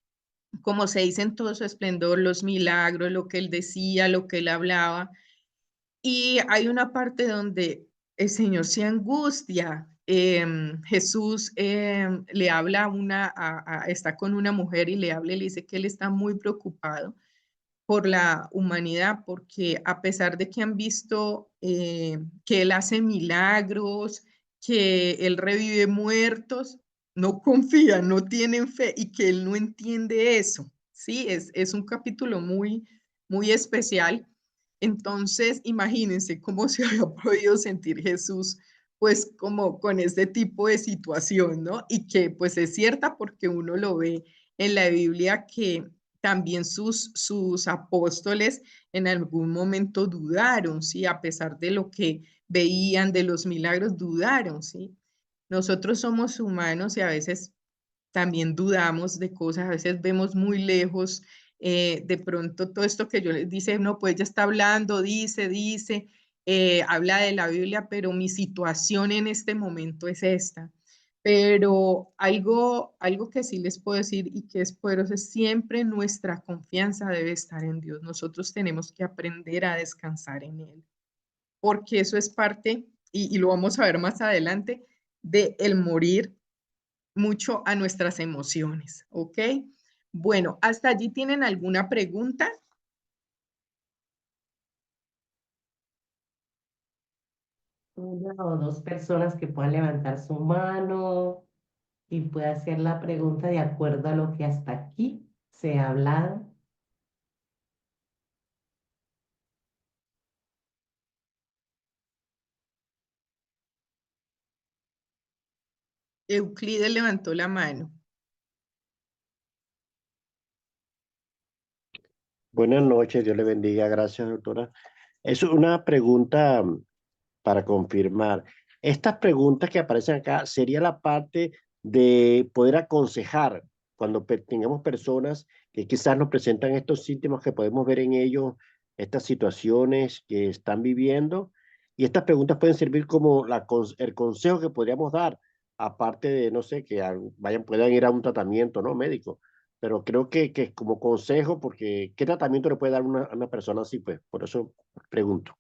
como se dice en todo su esplendor, los milagros, lo que él decía, lo que él hablaba. Y hay una parte donde el Señor se angustia. Jesús le habla está con una mujer y le habla y le dice que él está muy preocupado por la humanidad, porque a pesar de que han visto que Él hace milagros, que Él revive muertos, no confían, no tienen fe y que Él no entiende eso. Sí, es un capítulo muy, muy especial. Entonces, imagínense cómo se había podido sentir Jesús, pues como con este tipo de situación, ¿no? Y que pues es cierta porque uno lo ve en la Biblia que también sus apóstoles en algún momento dudaron, ¿sí? A pesar de lo que veían, de los milagros, dudaron, ¿sí? Nosotros somos humanos y a veces también dudamos de cosas, a veces vemos muy lejos, de pronto todo esto que yo les dice, no, pues ya está hablando, dice, habla de la Biblia, pero mi situación en este momento es esta. Pero algo que sí les puedo decir y que es poderoso es siempre nuestra confianza debe estar en Dios. Nosotros tenemos que aprender a descansar en Él, porque eso es parte, y lo vamos a ver más adelante, de el morir mucho a nuestras emociones, ¿ok? Bueno, ¿hasta allí tienen alguna pregunta? Una o dos personas que puedan levantar su mano y pueda hacer la pregunta de acuerdo a lo que hasta aquí se ha hablado. Euclides levantó la mano. Buenas noches, Dios le bendiga. Gracias, doctora. Es una pregunta para confirmar. Estas preguntas que aparecen acá sería la parte de poder aconsejar cuando tengamos personas que quizás nos presentan estos síntomas que podemos ver en ellos, estas situaciones que están viviendo. Y estas preguntas pueden servir como el consejo que podríamos dar, aparte de, no sé, que puedan ir a un tratamiento, ¿no? Médico. Pero creo que como consejo, porque ¿qué tratamiento le puede dar a una persona así? Pues por eso pregunto.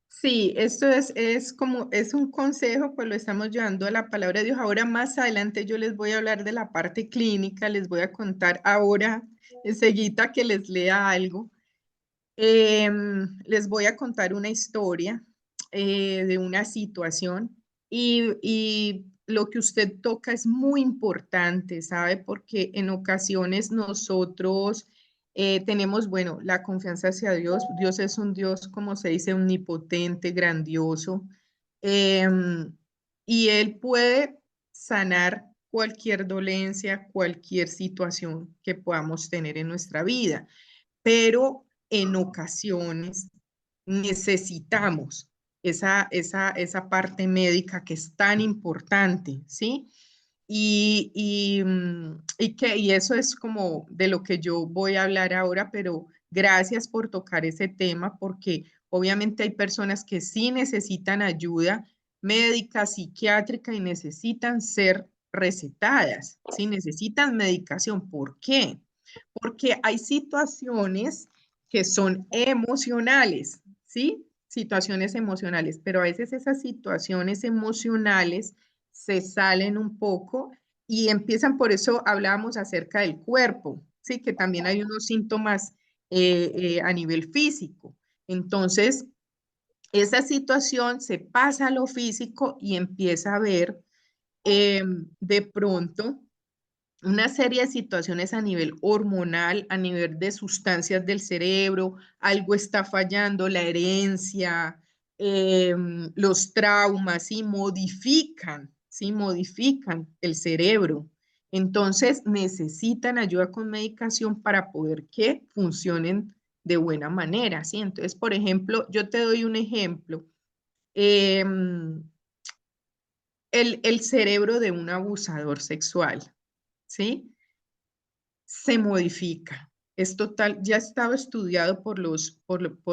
Sí, esto es como, es un consejo, pues lo estamos llevando a la palabra de Dios. Ahora más adelante yo les voy a hablar de la parte clínica, les voy a contar ahora, enseguida que les lea algo. Les voy a contar una historia de una situación y lo que usted toca es muy importante, ¿sabe? Porque en ocasiones nosotros tenemos, bueno, la confianza hacia Dios. Dios es un Dios, como se dice, omnipotente, grandioso, y Él puede sanar cualquier dolencia, cualquier situación que podamos tener en nuestra vida, pero en ocasiones necesitamos esa parte médica que es tan importante, ¿sí? Y eso es como de lo que yo voy a hablar ahora, pero gracias por tocar ese tema, porque obviamente hay personas que sí necesitan ayuda médica, psiquiátrica y necesitan ser recetadas, ¿sí? Necesitan medicación. ¿Por qué? Porque hay situaciones que son emocionales, ¿sí? Situaciones emocionales, pero a veces esas situaciones emocionales se salen un poco y empiezan, por eso hablábamos acerca del cuerpo, ¿sí? Que también hay unos síntomas a nivel físico. Entonces, esa situación se pasa a lo físico y empieza a ver de pronto una serie de situaciones a nivel hormonal, a nivel de sustancias del cerebro, algo está fallando, la herencia, los traumas, ¿sí? Modifican el cerebro. Entonces necesitan ayuda con medicación para poder que funcionen de buena manera, ¿sí? Entonces, por ejemplo, yo te doy un ejemplo. El cerebro de un abusador sexual, ¿sí? Se modifica. Es total, ya estaba estudiado por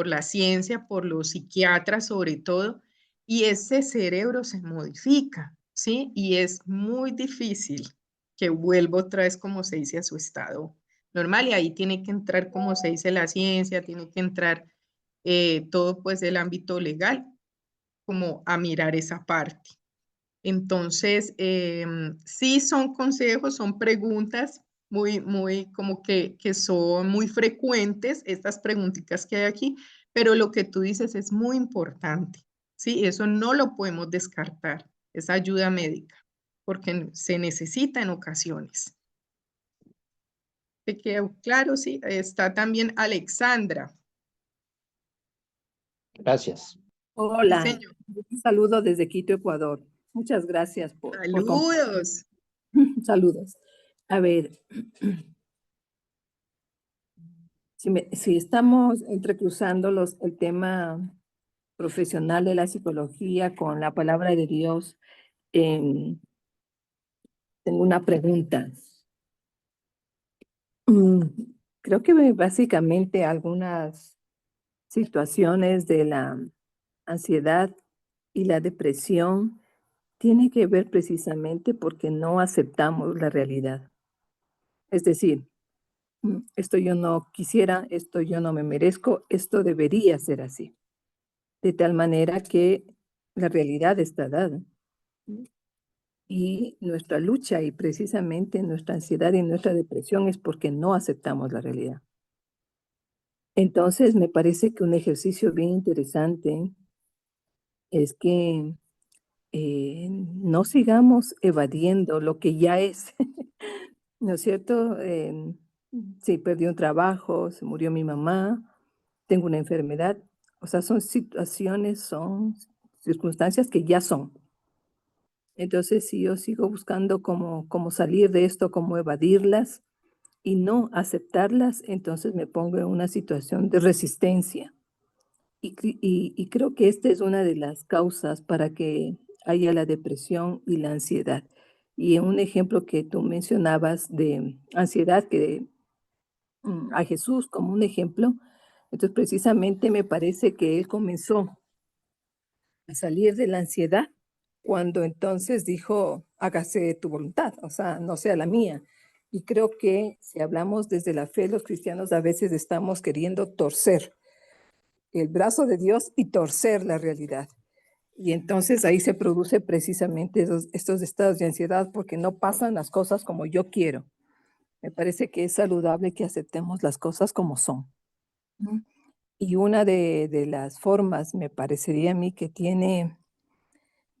la ciencia, por los psiquiatras sobre todo, y ese cerebro se modifica, ¿sí? Y es muy difícil que vuelva otra vez, como se dice, a su estado normal, y ahí tiene que entrar, como se dice, la ciencia, tiene que entrar todo pues el ámbito legal, como a mirar esa parte. Entonces, sí son consejos, son preguntas muy, como que son muy frecuentes, estas preguntitas que hay aquí, pero lo que tú dices es muy importante, ¿sí? Eso no lo podemos descartar, esa ayuda médica, porque se necesita en ocasiones. ¿Te quedó claro? Sí, está también Alexandra. Gracias. Sí, Hola, señor. un saludo desde Quito, Ecuador. Muchas gracias por Saludos. saludos. A ver, si estamos entrecruzando el tema profesional de la psicología con la palabra de Dios, tengo una pregunta. Mm, Creo que básicamente algunas situaciones de la ansiedad y la depresión tiene que ver precisamente porque no aceptamos la realidad. Es decir, esto yo no quisiera, esto yo no me merezco, esto debería ser así. De tal manera que la realidad está dada. Y nuestra lucha y precisamente nuestra ansiedad y nuestra depresión es porque no aceptamos la realidad. Entonces, me parece que un ejercicio bien interesante es que no sigamos evadiendo lo que ya es, ¿no es cierto? Sí, perdí un trabajo, se murió mi mamá, tengo una enfermedad, o sea, son situaciones, son circunstancias que ya son. Entonces, si yo sigo buscando cómo salir de esto, cómo evadirlas y no aceptarlas, entonces me pongo en una situación de resistencia. Y creo que esta es una de las causas para que haya la depresión y la ansiedad. Y un ejemplo que tú mencionabas de ansiedad, que a Jesús como un ejemplo, entonces precisamente me parece que él comenzó a salir de la ansiedad cuando entonces dijo, hágase tu voluntad, o sea, no sea la mía. Y creo que si hablamos desde la fe, los cristianos a veces estamos queriendo torcer el brazo de Dios y torcer la realidad. Y entonces ahí se produce precisamente estos estados de ansiedad porque no pasan las cosas como yo quiero. Me parece que es saludable que aceptemos las cosas como son. ¿No? Y una de las formas, me parecería a mí, que tiene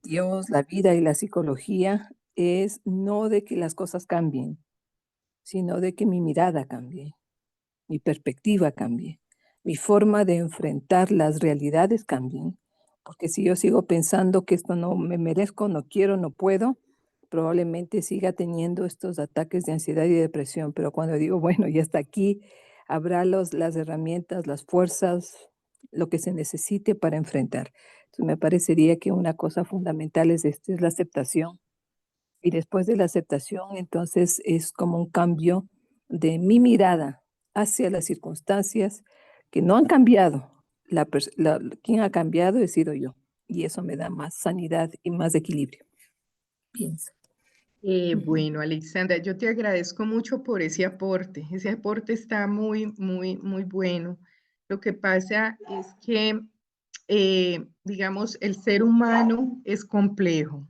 Dios, la vida y la psicología, es no de que las cosas cambien, sino de que mi mirada cambie, mi perspectiva cambie, mi forma de enfrentar las realidades cambien. Porque si yo sigo pensando que esto no me merezco, no quiero, no puedo, probablemente siga teniendo estos ataques de ansiedad y depresión. Pero cuando digo, bueno, ya está aquí, habrá las herramientas, las fuerzas, lo que se necesite para enfrentar. Entonces, me parecería que una cosa fundamental es la aceptación. Y después de la aceptación, entonces es como un cambio de mi mirada hacia las circunstancias que no han cambiado. Quien ha cambiado he sido yo. Y eso me da más sanidad y más equilibrio, pienso. Bueno, Alexandra, yo te agradezco mucho por ese aporte. Ese aporte está muy, muy, muy bueno. Lo que pasa es que, digamos, el ser humano es complejo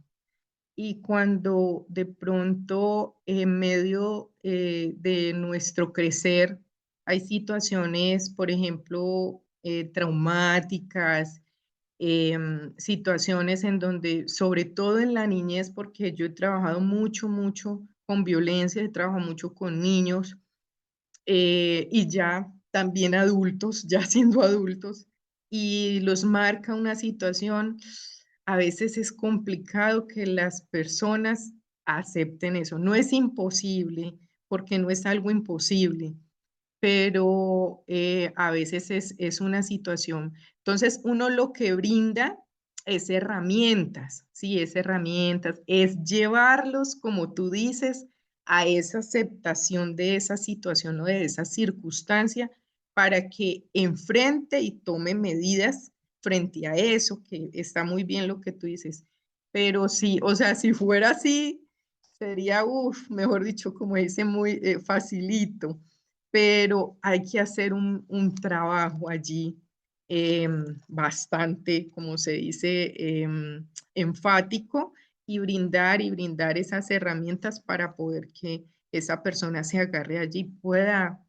y cuando de pronto en medio de nuestro crecer hay situaciones, por ejemplo, traumáticas, situaciones en donde, sobre todo en la niñez, porque yo he trabajado mucho, mucho con violencia, he trabajado mucho con niños y ya también adultos, ya siendo adultos, y los marca una situación, a veces es complicado que las personas acepten eso. No es imposible, porque no es algo imposible, pero a veces es una situación. Entonces, uno lo que brinda es herramientas, sí, es herramientas, es llevarlos, como tú dices, a esa aceptación de esa situación o de esa circunstancia para que enfrente y tome medidas frente a eso, que está muy bien lo que tú dices. Pero sí, o sea, si fuera así, sería, mejor dicho, como dice, muy facilito, pero hay que hacer un trabajo allí bastante, como se dice, enfático y brindar esas herramientas para poder que esa persona se agarre allí y pueda,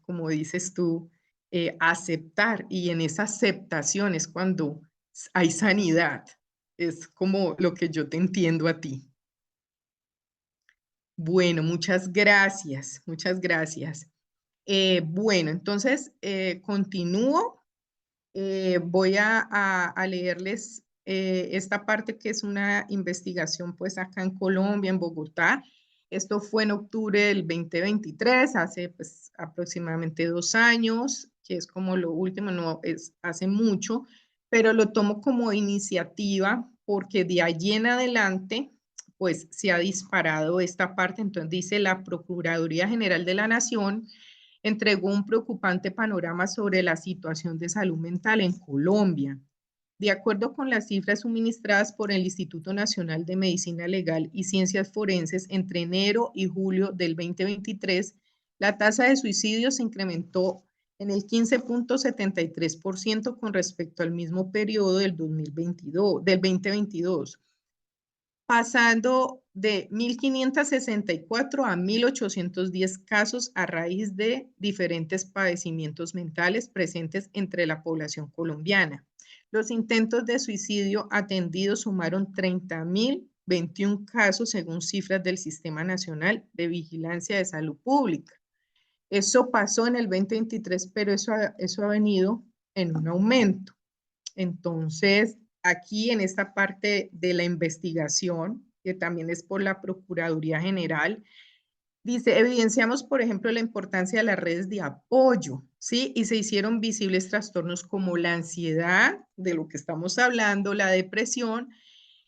como dices tú, aceptar. Y en esa aceptación es cuando hay sanidad. Es como lo que yo te entiendo a ti. Bueno, muchas gracias, muchas gracias. Bueno, entonces continúo. Voy a leerles esta parte que es una investigación pues acá en Colombia, en Bogotá. Esto fue en octubre del 2023, hace pues aproximadamente 2 años, que es como lo último, no es hace mucho, pero lo tomo como iniciativa porque de allí en adelante pues se ha disparado esta parte. Entonces dice: la Procuraduría General de la Nación entregó un preocupante panorama sobre la situación de salud mental en Colombia. De acuerdo con las cifras suministradas por el Instituto Nacional de Medicina Legal y Ciencias Forenses, entre enero y julio del 2023, la tasa de suicidio se incrementó en el 15.73% con respecto al mismo periodo del 2022, pasando de 1.564 a 1.810 casos a raíz de diferentes padecimientos mentales presentes entre la población colombiana. Los intentos de suicidio atendidos sumaron 30.021 casos según cifras del Sistema Nacional de Vigilancia de Salud Pública. Eso pasó en el 2023, pero eso ha venido en un aumento. Entonces, aquí en esta parte de la investigación, que también es por la Procuraduría General, dice, evidenciamos, por ejemplo, la importancia de las redes de apoyo, ¿sí? Y se hicieron visibles trastornos como la ansiedad, de lo que estamos hablando, la depresión,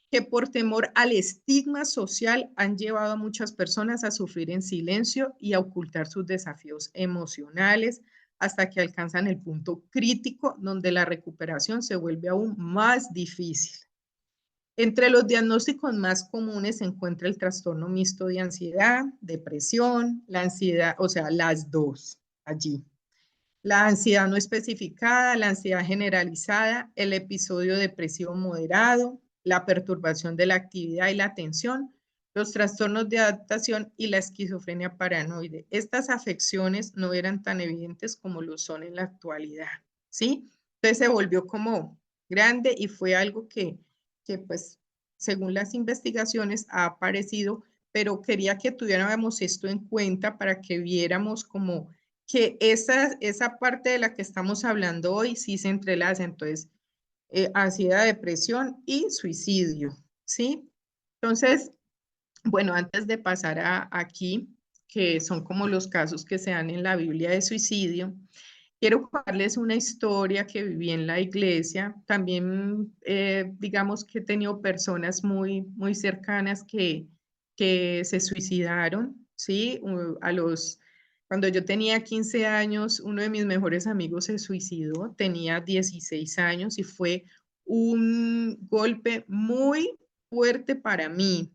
que por temor al estigma social han llevado a muchas personas a sufrir en silencio y a ocultar sus desafíos emocionales hasta que alcanzan el punto crítico donde la recuperación se vuelve aún más difícil. Entre los diagnósticos más comunes se encuentra el trastorno mixto de ansiedad, depresión, la ansiedad, o sea, las dos allí. La ansiedad no especificada, la ansiedad generalizada, el episodio depresivo moderado, la perturbación de la actividad y la atención, los trastornos de adaptación y la esquizofrenia paranoide. Estas afecciones no eran tan evidentes como lo son en la actualidad, ¿sí? Entonces se volvió como grande y fue algo que pues, según las investigaciones ha aparecido, pero quería que tuviéramos esto en cuenta para que viéramos como que esa parte de la que estamos hablando hoy sí se entrelaza, entonces, ansiedad, depresión y suicidio, ¿sí? Entonces, bueno, antes de pasar aquí, que son como los casos que se dan en la Biblia de suicidio, quiero contarles una historia que viví en la iglesia. También, digamos que he tenido personas muy, muy cercanas que se suicidaron, ¿sí? Cuando yo tenía 15 años, uno de mis mejores amigos se suicidó, tenía 16 años y fue un golpe muy fuerte para mí.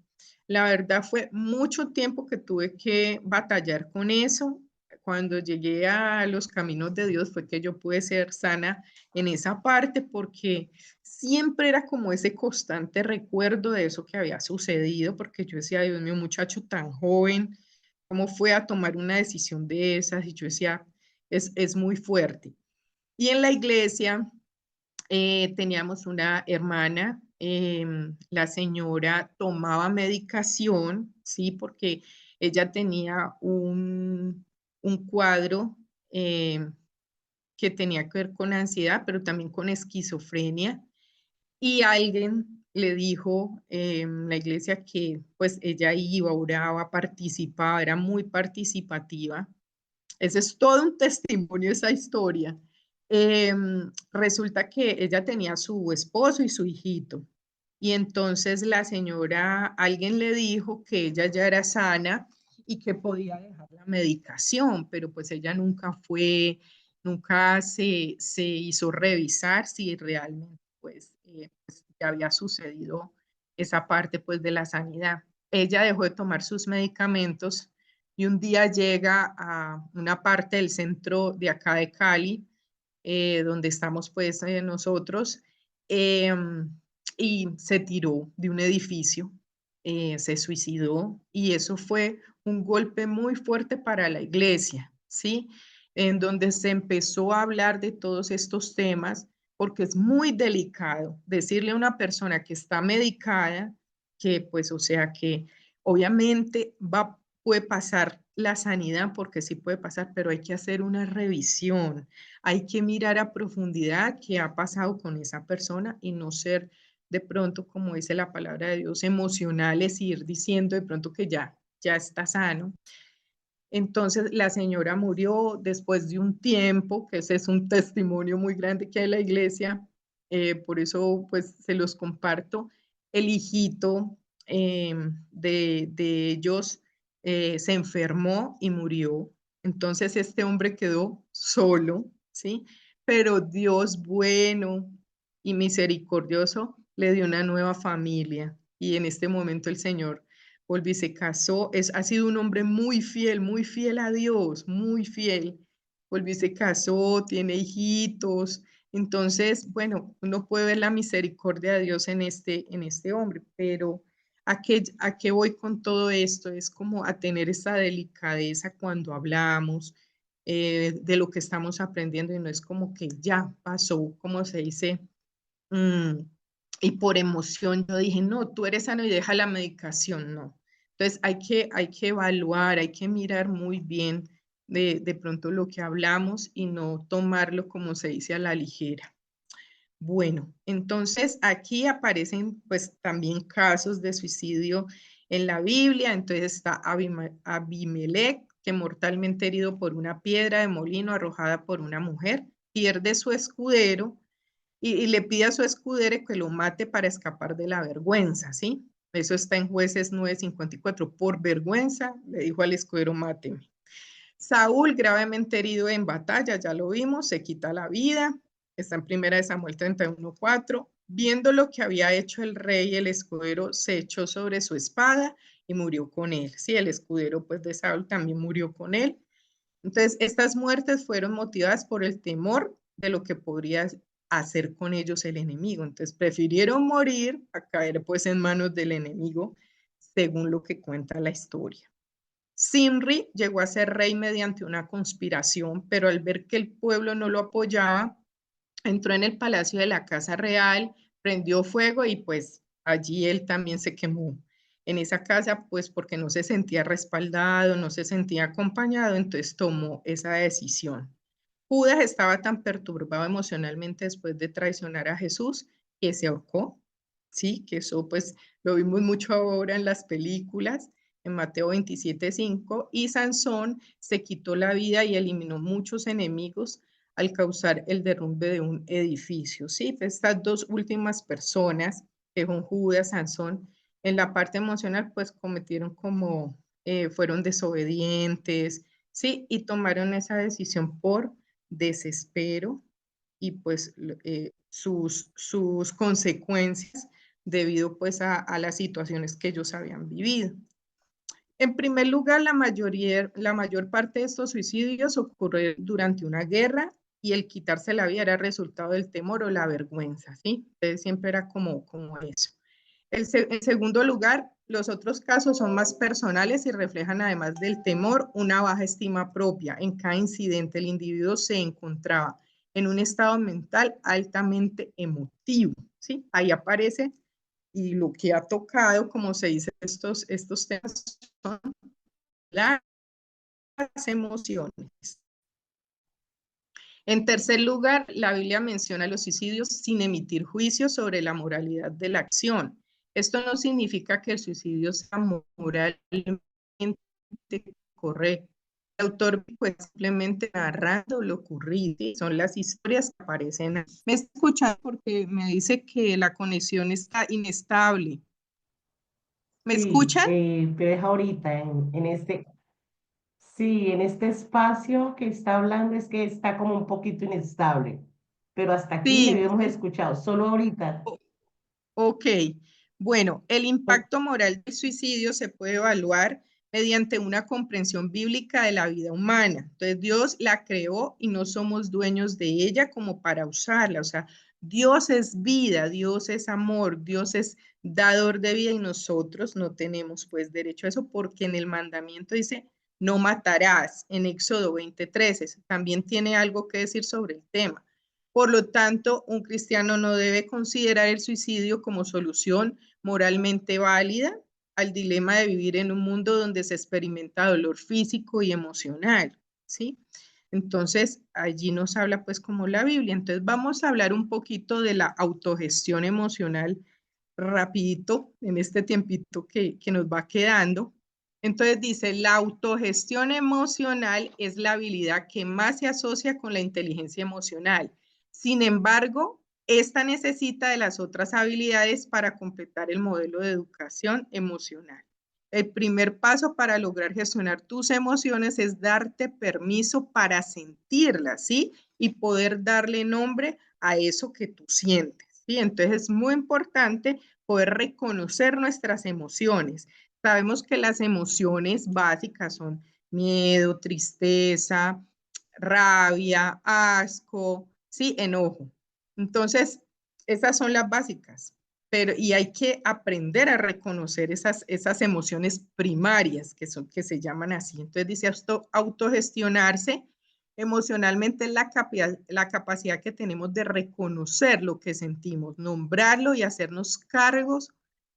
La verdad fue mucho tiempo que tuve que batallar con eso. Cuando llegué a los caminos de Dios fue que yo pude ser sana en esa parte porque siempre era como ese constante recuerdo de eso que había sucedido, porque yo decía, Dios mío, muchacho tan joven, ¿cómo fue a tomar una decisión de esas? Y yo decía, es muy fuerte. Y en la iglesia teníamos una hermana, la señora tomaba medicación, ¿sí? Porque ella tenía un cuadro que tenía que ver con ansiedad, pero también con esquizofrenia. Y alguien le dijo en la iglesia que pues ella iba, oraba, participaba, era muy participativa. Ese es todo un testimonio, esa historia. Resulta que ella tenía su esposo y su hijito. Y entonces la señora, alguien le dijo que ella ya era sana y que podía dejar la medicación, pero pues ella nunca fue, nunca se hizo revisar si realmente pues ya había sucedido esa parte pues de la sanidad. Ella dejó de tomar sus medicamentos y un día llega a una parte del centro de acá de Cali, donde estamos pues nosotros, y se tiró de un edificio, se suicidó y eso fue un golpe muy fuerte para la iglesia, ¿sí? En donde se empezó a hablar de todos estos temas porque es muy delicado decirle a una persona que está medicada que pues o sea que obviamente puede pasar la sanidad porque sí puede pasar, pero hay que hacer una revisión, hay que mirar a profundidad qué ha pasado con esa persona y no ser de pronto, como dice la palabra de Dios, emocionales y ir diciendo de pronto que ya está sano. Entonces la señora murió después de un tiempo, que ese es un testimonio muy grande que hay en la iglesia, por eso pues se los comparto. El hijito de ellos se enfermó y murió. Entonces este hombre quedó solo, ¿sí? Pero Dios bueno y misericordioso le dio una nueva familia. Y en este momento el Señor volvió y se casó. Ha sido un hombre muy fiel a Dios, muy fiel. Volvió y se casó, tiene hijitos. Entonces, bueno, uno puede ver la misericordia de Dios en este hombre, pero ¿a qué voy con todo esto? Es como a tener esa delicadeza cuando hablamos de lo que estamos aprendiendo y no es como que ya pasó, como se dice, y por emoción yo dije, no, tú eres sano y deja la medicación, no. Entonces hay que evaluar, hay que mirar muy bien de pronto lo que hablamos y no tomarlo como se dice a la ligera. Bueno, entonces aquí aparecen pues también casos de suicidio en la Biblia. Entonces está Abimelech, que mortalmente herido por una piedra de molino arrojada por una mujer, pierde su escudero y le pide a su escudero que lo mate para escapar de la vergüenza, ¿sí? Eso está en Jueces 9:54. Por vergüenza le dijo al escudero, máteme. Saúl, gravemente herido en batalla, ya lo vimos, se quita la vida. Está en 1 Samuel 31:4. Viendo lo que había hecho el rey, el escudero se echó sobre su espada y murió con él. Sí, el escudero pues de Saúl también murió con él. Entonces, estas muertes fueron motivadas por el temor de lo que podría hacer con ellos el enemigo. Entonces, prefirieron morir a caer pues en manos del enemigo, según lo que cuenta la historia. Zimri llegó a ser rey mediante una conspiración, pero al ver que el pueblo no lo apoyaba, entró en el palacio de la casa real, prendió fuego y pues allí él también se quemó. En esa casa, pues porque no se sentía respaldado, no se sentía acompañado, entonces tomó esa decisión. Judas estaba tan perturbado emocionalmente después de traicionar a Jesús que se ahorcó, sí, que eso pues lo vimos mucho ahora en las películas, en Mateo 27:5, y Sansón se quitó la vida y eliminó muchos enemigos al causar el derrumbe de un edificio, sí. Estas dos últimas personas, que son Judas, Sansón, en la parte emocional pues cometieron como, fueron desobedientes, sí, y tomaron esa decisión por desespero y pues sus consecuencias debido pues a las situaciones que ellos habían vivido. En primer lugar, la mayor parte de estos suicidios ocurrió durante una guerra y el quitarse la vida era resultado del temor o la vergüenza, ¿sí? Entonces siempre era como eso. En segundo lugar, los otros casos son más personales y reflejan, además del temor, una baja estima propia. En cada incidente, el individuo se encontraba en un estado mental altamente emotivo, ¿sí? Ahí aparece, y lo que ha tocado, como se dice, estos temas son las emociones. En tercer lugar, la Biblia menciona los suicidios sin emitir juicio sobre la moralidad de la acción. Esto no significa que el suicidio sea moralmente correcto. El autor pues simplemente narrando lo ocurrido, ¿sí? Son las historias que aparecen. Me está escuchando porque me dice que la conexión está inestable. ¿Me Sí, escuchan? pero es ahorita sí, en este espacio que está hablando es que está como un poquito inestable, pero hasta aquí le Sí, habíamos escuchado, solo ahorita. ok. Bueno, el impacto moral del suicidio se puede evaluar mediante una comprensión bíblica de la vida humana. Entonces, Dios la creó y no somos dueños de ella como para usarla. O sea, Dios es vida, Dios es amor, Dios es dador de vida y nosotros no tenemos pues derecho a eso porque en el mandamiento dice, no matarás, en Éxodo 20:13. También tiene algo que decir sobre el tema. Por lo tanto, un cristiano no debe considerar el suicidio como solución moralmente válida al dilema de vivir en un mundo donde se experimenta dolor físico y emocional, ¿sí? Entonces, allí nos habla pues como la Biblia. Entonces, vamos a hablar un poquito de la autogestión emocional rapidito en este tiempito que nos va quedando. Entonces dice, la autogestión emocional es la habilidad que más se asocia con la inteligencia emocional. Sin embargo, esta necesita de las otras habilidades para completar el modelo de educación emocional. El primer paso para lograr gestionar tus emociones es darte permiso para sentirlas, ¿sí? Y poder darle nombre a eso que tú sientes. ¿sí? Entonces es muy importante poder reconocer nuestras emociones. Sabemos que las emociones básicas son miedo, tristeza, rabia, asco, ¿sí? Enojo. Entonces, esas son las básicas. Y hay que aprender a reconocer esas emociones primarias que se llaman así. Entonces dice autogestionarse emocionalmente es la capacidad que tenemos de reconocer lo que sentimos, nombrarlo y hacernos cargos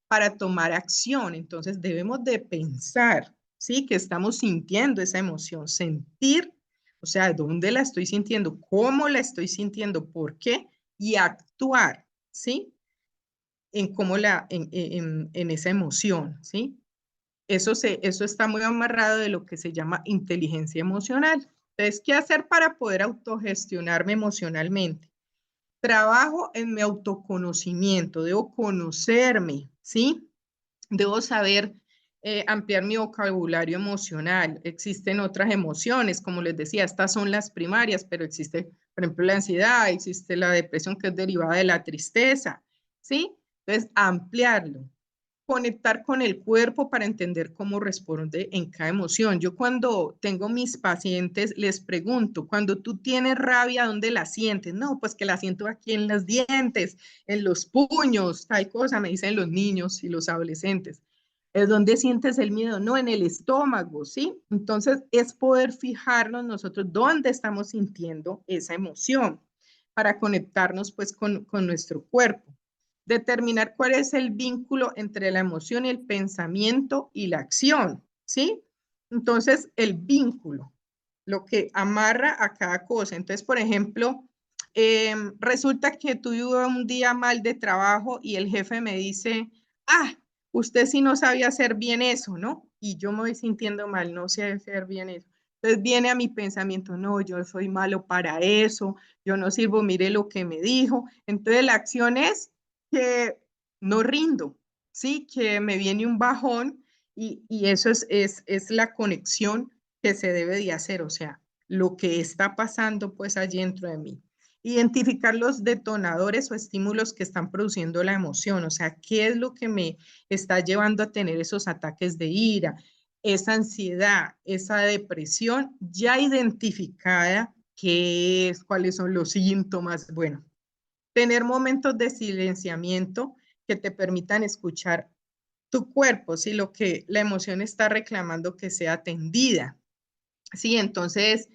para tomar acción. Entonces debemos de pensar, ¿sí? Que estamos sintiendo esa emoción, sentir, o sea, ¿dónde la estoy sintiendo? ¿Cómo la estoy sintiendo? ¿Por qué? Y actuar, ¿sí? En cómo en esa emoción, ¿sí? Eso está muy amarrado de lo que se llama inteligencia emocional. Entonces, ¿qué hacer para poder autogestionarme emocionalmente? Trabajo en mi autoconocimiento, debo conocerme, ¿sí? Debo saber ampliar mi vocabulario emocional. Existen otras emociones, como les decía, estas son las primarias, pero existe, por ejemplo, la ansiedad, existe la depresión que es derivada de la tristeza, ¿sí? Entonces, ampliarlo. Conectar con el cuerpo para entender cómo responde en cada emoción. Yo cuando tengo mis pacientes les pregunto, cuando tú tienes rabia, ¿dónde la sientes? No, pues que la siento aquí en los dientes, en los puños, tal cosa, me dicen los niños y los adolescentes. ¿Es donde sientes el miedo? No, en el estómago, ¿sí? Entonces es poder fijarnos nosotros dónde estamos sintiendo esa emoción para conectarnos pues con nuestro cuerpo. Determinar cuál es el vínculo entre la emoción y el pensamiento y la acción, ¿sí? Entonces, el vínculo, lo que amarra a cada cosa. Entonces, por ejemplo, resulta que tuve un día mal de trabajo y el jefe me dice, usted sí no sabía hacer bien eso, ¿no? Y yo me voy sintiendo mal, no sé hacer bien eso. Entonces viene a mi pensamiento, no, yo soy malo para eso, yo no sirvo, mire lo que me dijo. Entonces la acción es que no rindo, ¿sí? Que me viene un bajón y eso es la conexión que se debe de hacer, o sea, lo que está pasando pues allí dentro de mí. Identificar los detonadores o estímulos que están produciendo la emoción, o sea, qué es lo que me está llevando a tener esos ataques de ira, esa ansiedad, esa depresión ya identificada, qué es, cuáles son los síntomas, bueno, tener momentos de silenciamiento que te permitan escuchar tu cuerpo, si lo que la emoción está reclamando que sea atendida. Sí, entonces,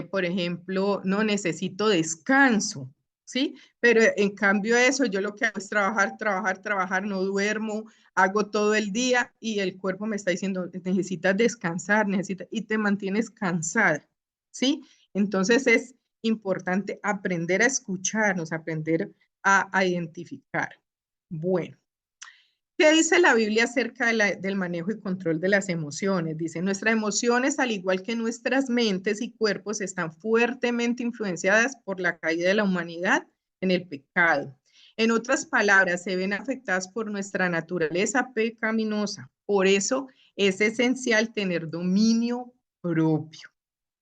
por ejemplo, no necesito descanso, ¿sí? Pero en cambio eso, yo lo que hago es trabajar, trabajar, trabajar, no duermo, hago todo el día y el cuerpo me está diciendo, necesitas descansar, y te mantienes cansada, ¿sí? Entonces es importante aprender a escucharnos, aprender a identificar. Bueno. ¿Qué dice la Biblia acerca del manejo y control de las emociones? Dice, nuestras emociones, al igual que nuestras mentes y cuerpos, están fuertemente influenciadas por la caída de la humanidad en el pecado. En otras palabras, se ven afectadas por nuestra naturaleza pecaminosa. Por eso es esencial tener dominio propio.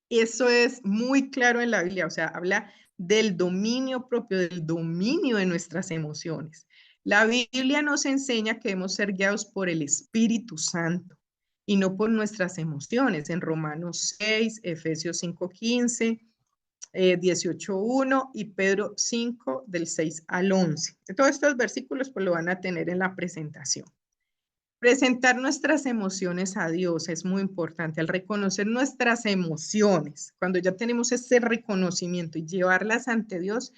Eso es muy claro en la Biblia, o sea, habla del dominio propio, del dominio de nuestras emociones. La Biblia nos enseña que debemos ser guiados por el Espíritu Santo y no por nuestras emociones. En Romanos 6, Efesios 5:15, 18:1 y Pedro 5, del 6 al 11. Todos estos versículos pues lo van a tener en la presentación. Presentar nuestras emociones a Dios es muy importante. Al reconocer nuestras emociones, cuando ya tenemos ese reconocimiento y llevarlas ante Dios,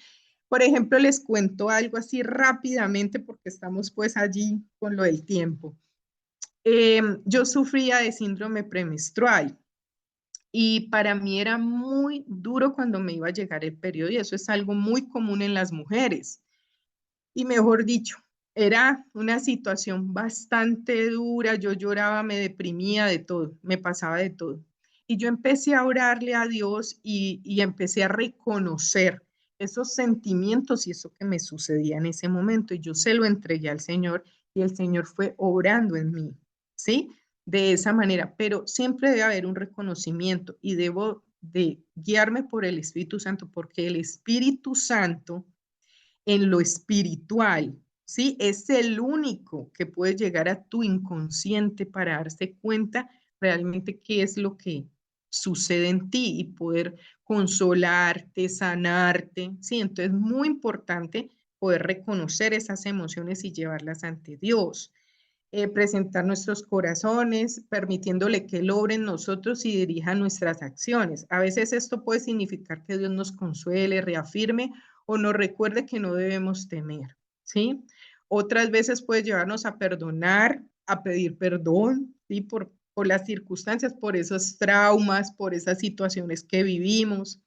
por ejemplo, les cuento algo así rápidamente porque estamos pues allí con lo del tiempo. Yo sufría de síndrome premenstrual y para mí era muy duro cuando me iba a llegar el periodo y eso es algo muy común en las mujeres. Y mejor dicho, era una situación bastante dura, yo lloraba, me deprimía de todo, me pasaba de todo. Y yo empecé a orarle a Dios y empecé a reconocer esos sentimientos y eso que me sucedía en ese momento. Y yo se lo entregué al Señor y el Señor fue obrando en mí, ¿sí? De esa manera, pero siempre debe haber un reconocimiento y debo de guiarme por el Espíritu Santo, porque el Espíritu Santo en lo espiritual, ¿sí? Es el único que puede llegar a tu inconsciente para darse cuenta realmente qué es lo que sucede en ti y poder consolarte, sanarte, ¿sí? Entonces, es muy importante poder reconocer esas emociones y llevarlas ante Dios. Presentar nuestros corazones, permitiéndole que Él obre en nosotros y dirija nuestras acciones. A veces esto puede significar que Dios nos consuele, reafirme o nos recuerde que no debemos temer, ¿sí? Otras veces puede llevarnos a perdonar, a pedir perdón, ¿sí? Por las circunstancias, por esos traumas, por esas situaciones que vivimos.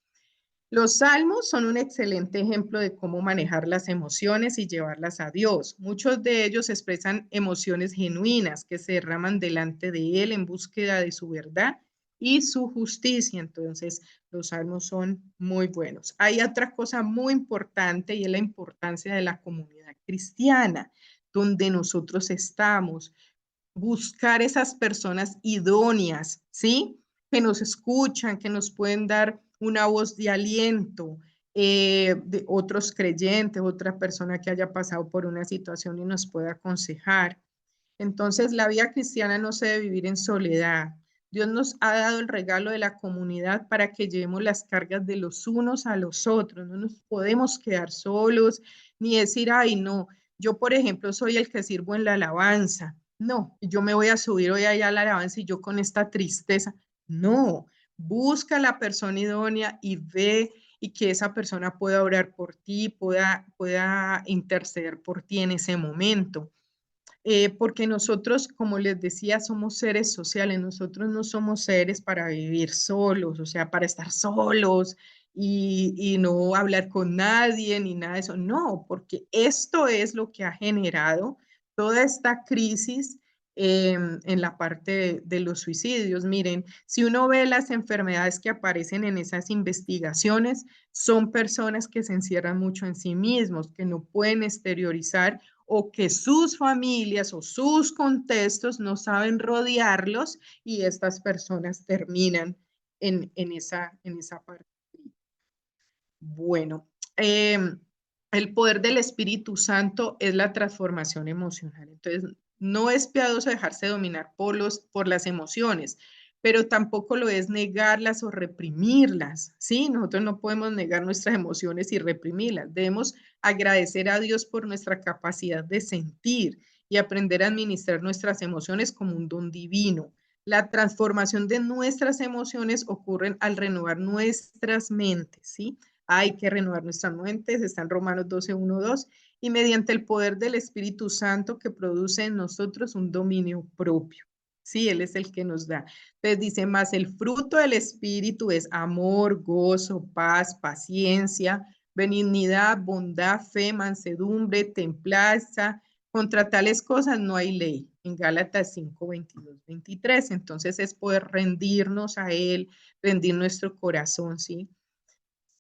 Los salmos son un excelente ejemplo de cómo manejar las emociones y llevarlas a Dios. Muchos de ellos expresan emociones genuinas que se derraman delante de Él en búsqueda de su verdad y su justicia. Entonces, los salmos son muy buenos. Hay otra cosa muy importante y es la importancia de la comunidad cristiana, donde nosotros estamos. Buscar esas personas idóneas, ¿sí? Que nos escuchan, que nos pueden dar una voz de aliento, de otros creyentes, otra persona que haya pasado por una situación y nos pueda aconsejar. Entonces, la vida cristiana no se debe vivir en soledad. Dios nos ha dado el regalo de la comunidad para que llevemos las cargas de los unos a los otros. No nos podemos quedar solos ni decir, ay, no, yo, por ejemplo, soy el que sirvo en la alabanza. No, yo me voy a subir hoy allá a la alabanza y yo con esta tristeza. No, busca a la persona idónea y ve y que esa persona pueda orar por ti, pueda interceder por ti en ese momento. Porque nosotros, como les decía, somos seres sociales, nosotros no somos seres para vivir solos, o sea, para estar solos y no hablar con nadie ni nada de eso, no, porque esto es lo que ha generado toda esta crisis en la parte de los suicidios. Miren, si uno ve las enfermedades que aparecen en esas investigaciones, son personas que se encierran mucho en sí mismos, que no pueden exteriorizar o que sus familias o sus contextos no saben rodearlos y estas personas terminan en esa parte. Bueno, el poder del Espíritu Santo es la transformación emocional. Entonces, no es piadoso dejarse dominar por las emociones, pero tampoco lo es negarlas o reprimirlas, ¿sí? Nosotros no podemos negar nuestras emociones y reprimirlas. Debemos agradecer a Dios por nuestra capacidad de sentir y aprender a administrar nuestras emociones como un don divino. La transformación de nuestras emociones ocurre al renovar nuestras mentes, ¿sí? Hay que renovar nuestras mentes, está en Romanos 12, 1, 2, y mediante el poder del Espíritu Santo que produce en nosotros un dominio propio. Sí, Él es el que nos da. Entonces dice, más el fruto del Espíritu es amor, gozo, paz, paciencia, benignidad, bondad, fe, mansedumbre, templanza. Contra tales cosas no hay ley. En Gálatas 5, 22, 23. Entonces es poder rendirnos a Él, rendir nuestro corazón, ¿sí?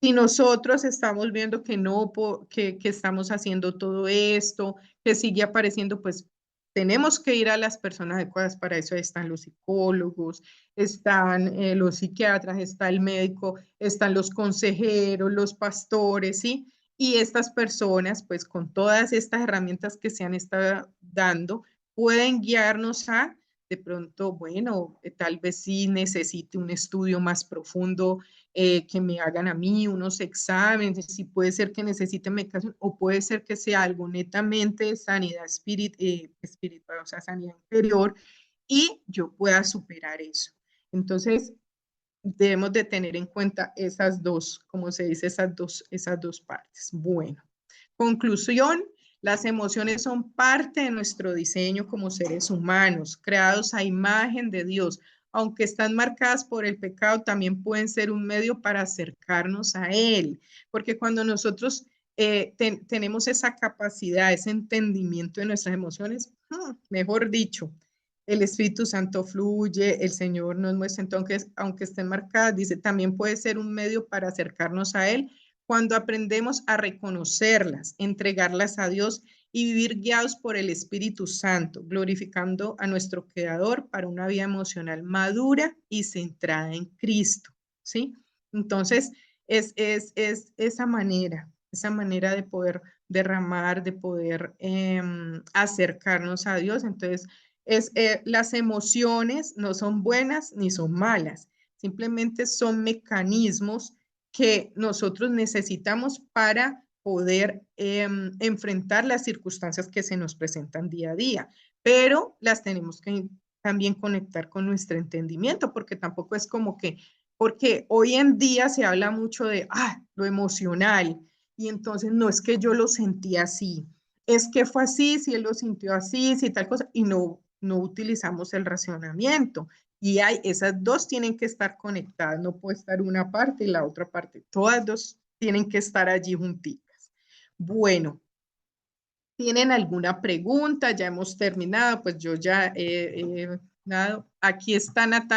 Si nosotros estamos viendo que no, que estamos haciendo todo esto, que sigue apareciendo, pues tenemos que ir a las personas adecuadas. Para eso están los psicólogos, están los psiquiatras, está el médico, están los consejeros, los pastores, ¿sí? Y estas personas, pues con todas estas herramientas que se han estado dando, pueden guiarnos a, de pronto, bueno, tal vez sí necesite un estudio más profundo, que me hagan a mí unos exámenes, si puede ser que necesite medicación o puede ser que sea algo netamente de sanidad espiritual, o sea, sanidad interior, y yo pueda superar eso. Entonces, debemos de tener en cuenta esas dos, como se dice, esas dos partes. Bueno, conclusión. Las emociones son parte de nuestro diseño como seres humanos, creados a imagen de Dios. Aunque están marcadas por el pecado, también pueden ser un medio para acercarnos a Él. Porque cuando nosotros tenemos esa capacidad, ese entendimiento de nuestras emociones, mejor dicho, el Espíritu Santo fluye, el Señor nos muestra. Entonces, aunque estén marcadas, dice, también puede ser un medio para acercarnos a Él cuando aprendemos a reconocerlas, entregarlas a Dios y vivir guiados por el Espíritu Santo, glorificando a nuestro Creador para una vida emocional madura y centrada en Cristo, ¿sí? Entonces, es esa manera esa manera de poder derramar, de poder acercarnos a Dios. Entonces, las emociones no son buenas ni son malas, simplemente son mecanismos que nosotros necesitamos para poder enfrentar las circunstancias que se nos presentan día a día, pero las tenemos que también conectar con nuestro entendimiento, porque tampoco es como que, porque hoy en día se habla mucho de lo emocional, y entonces no es que yo lo sentí así, es que fue así, si él lo sintió así, si tal cosa, y no utilizamos el racionamiento. Y esas dos tienen que estar conectadas, no puede estar una parte y la otra parte, todas dos tienen que estar allí juntitas. Bueno, ¿tienen alguna pregunta? Ya hemos terminado, pues yo ya, nada, aquí está Natalia.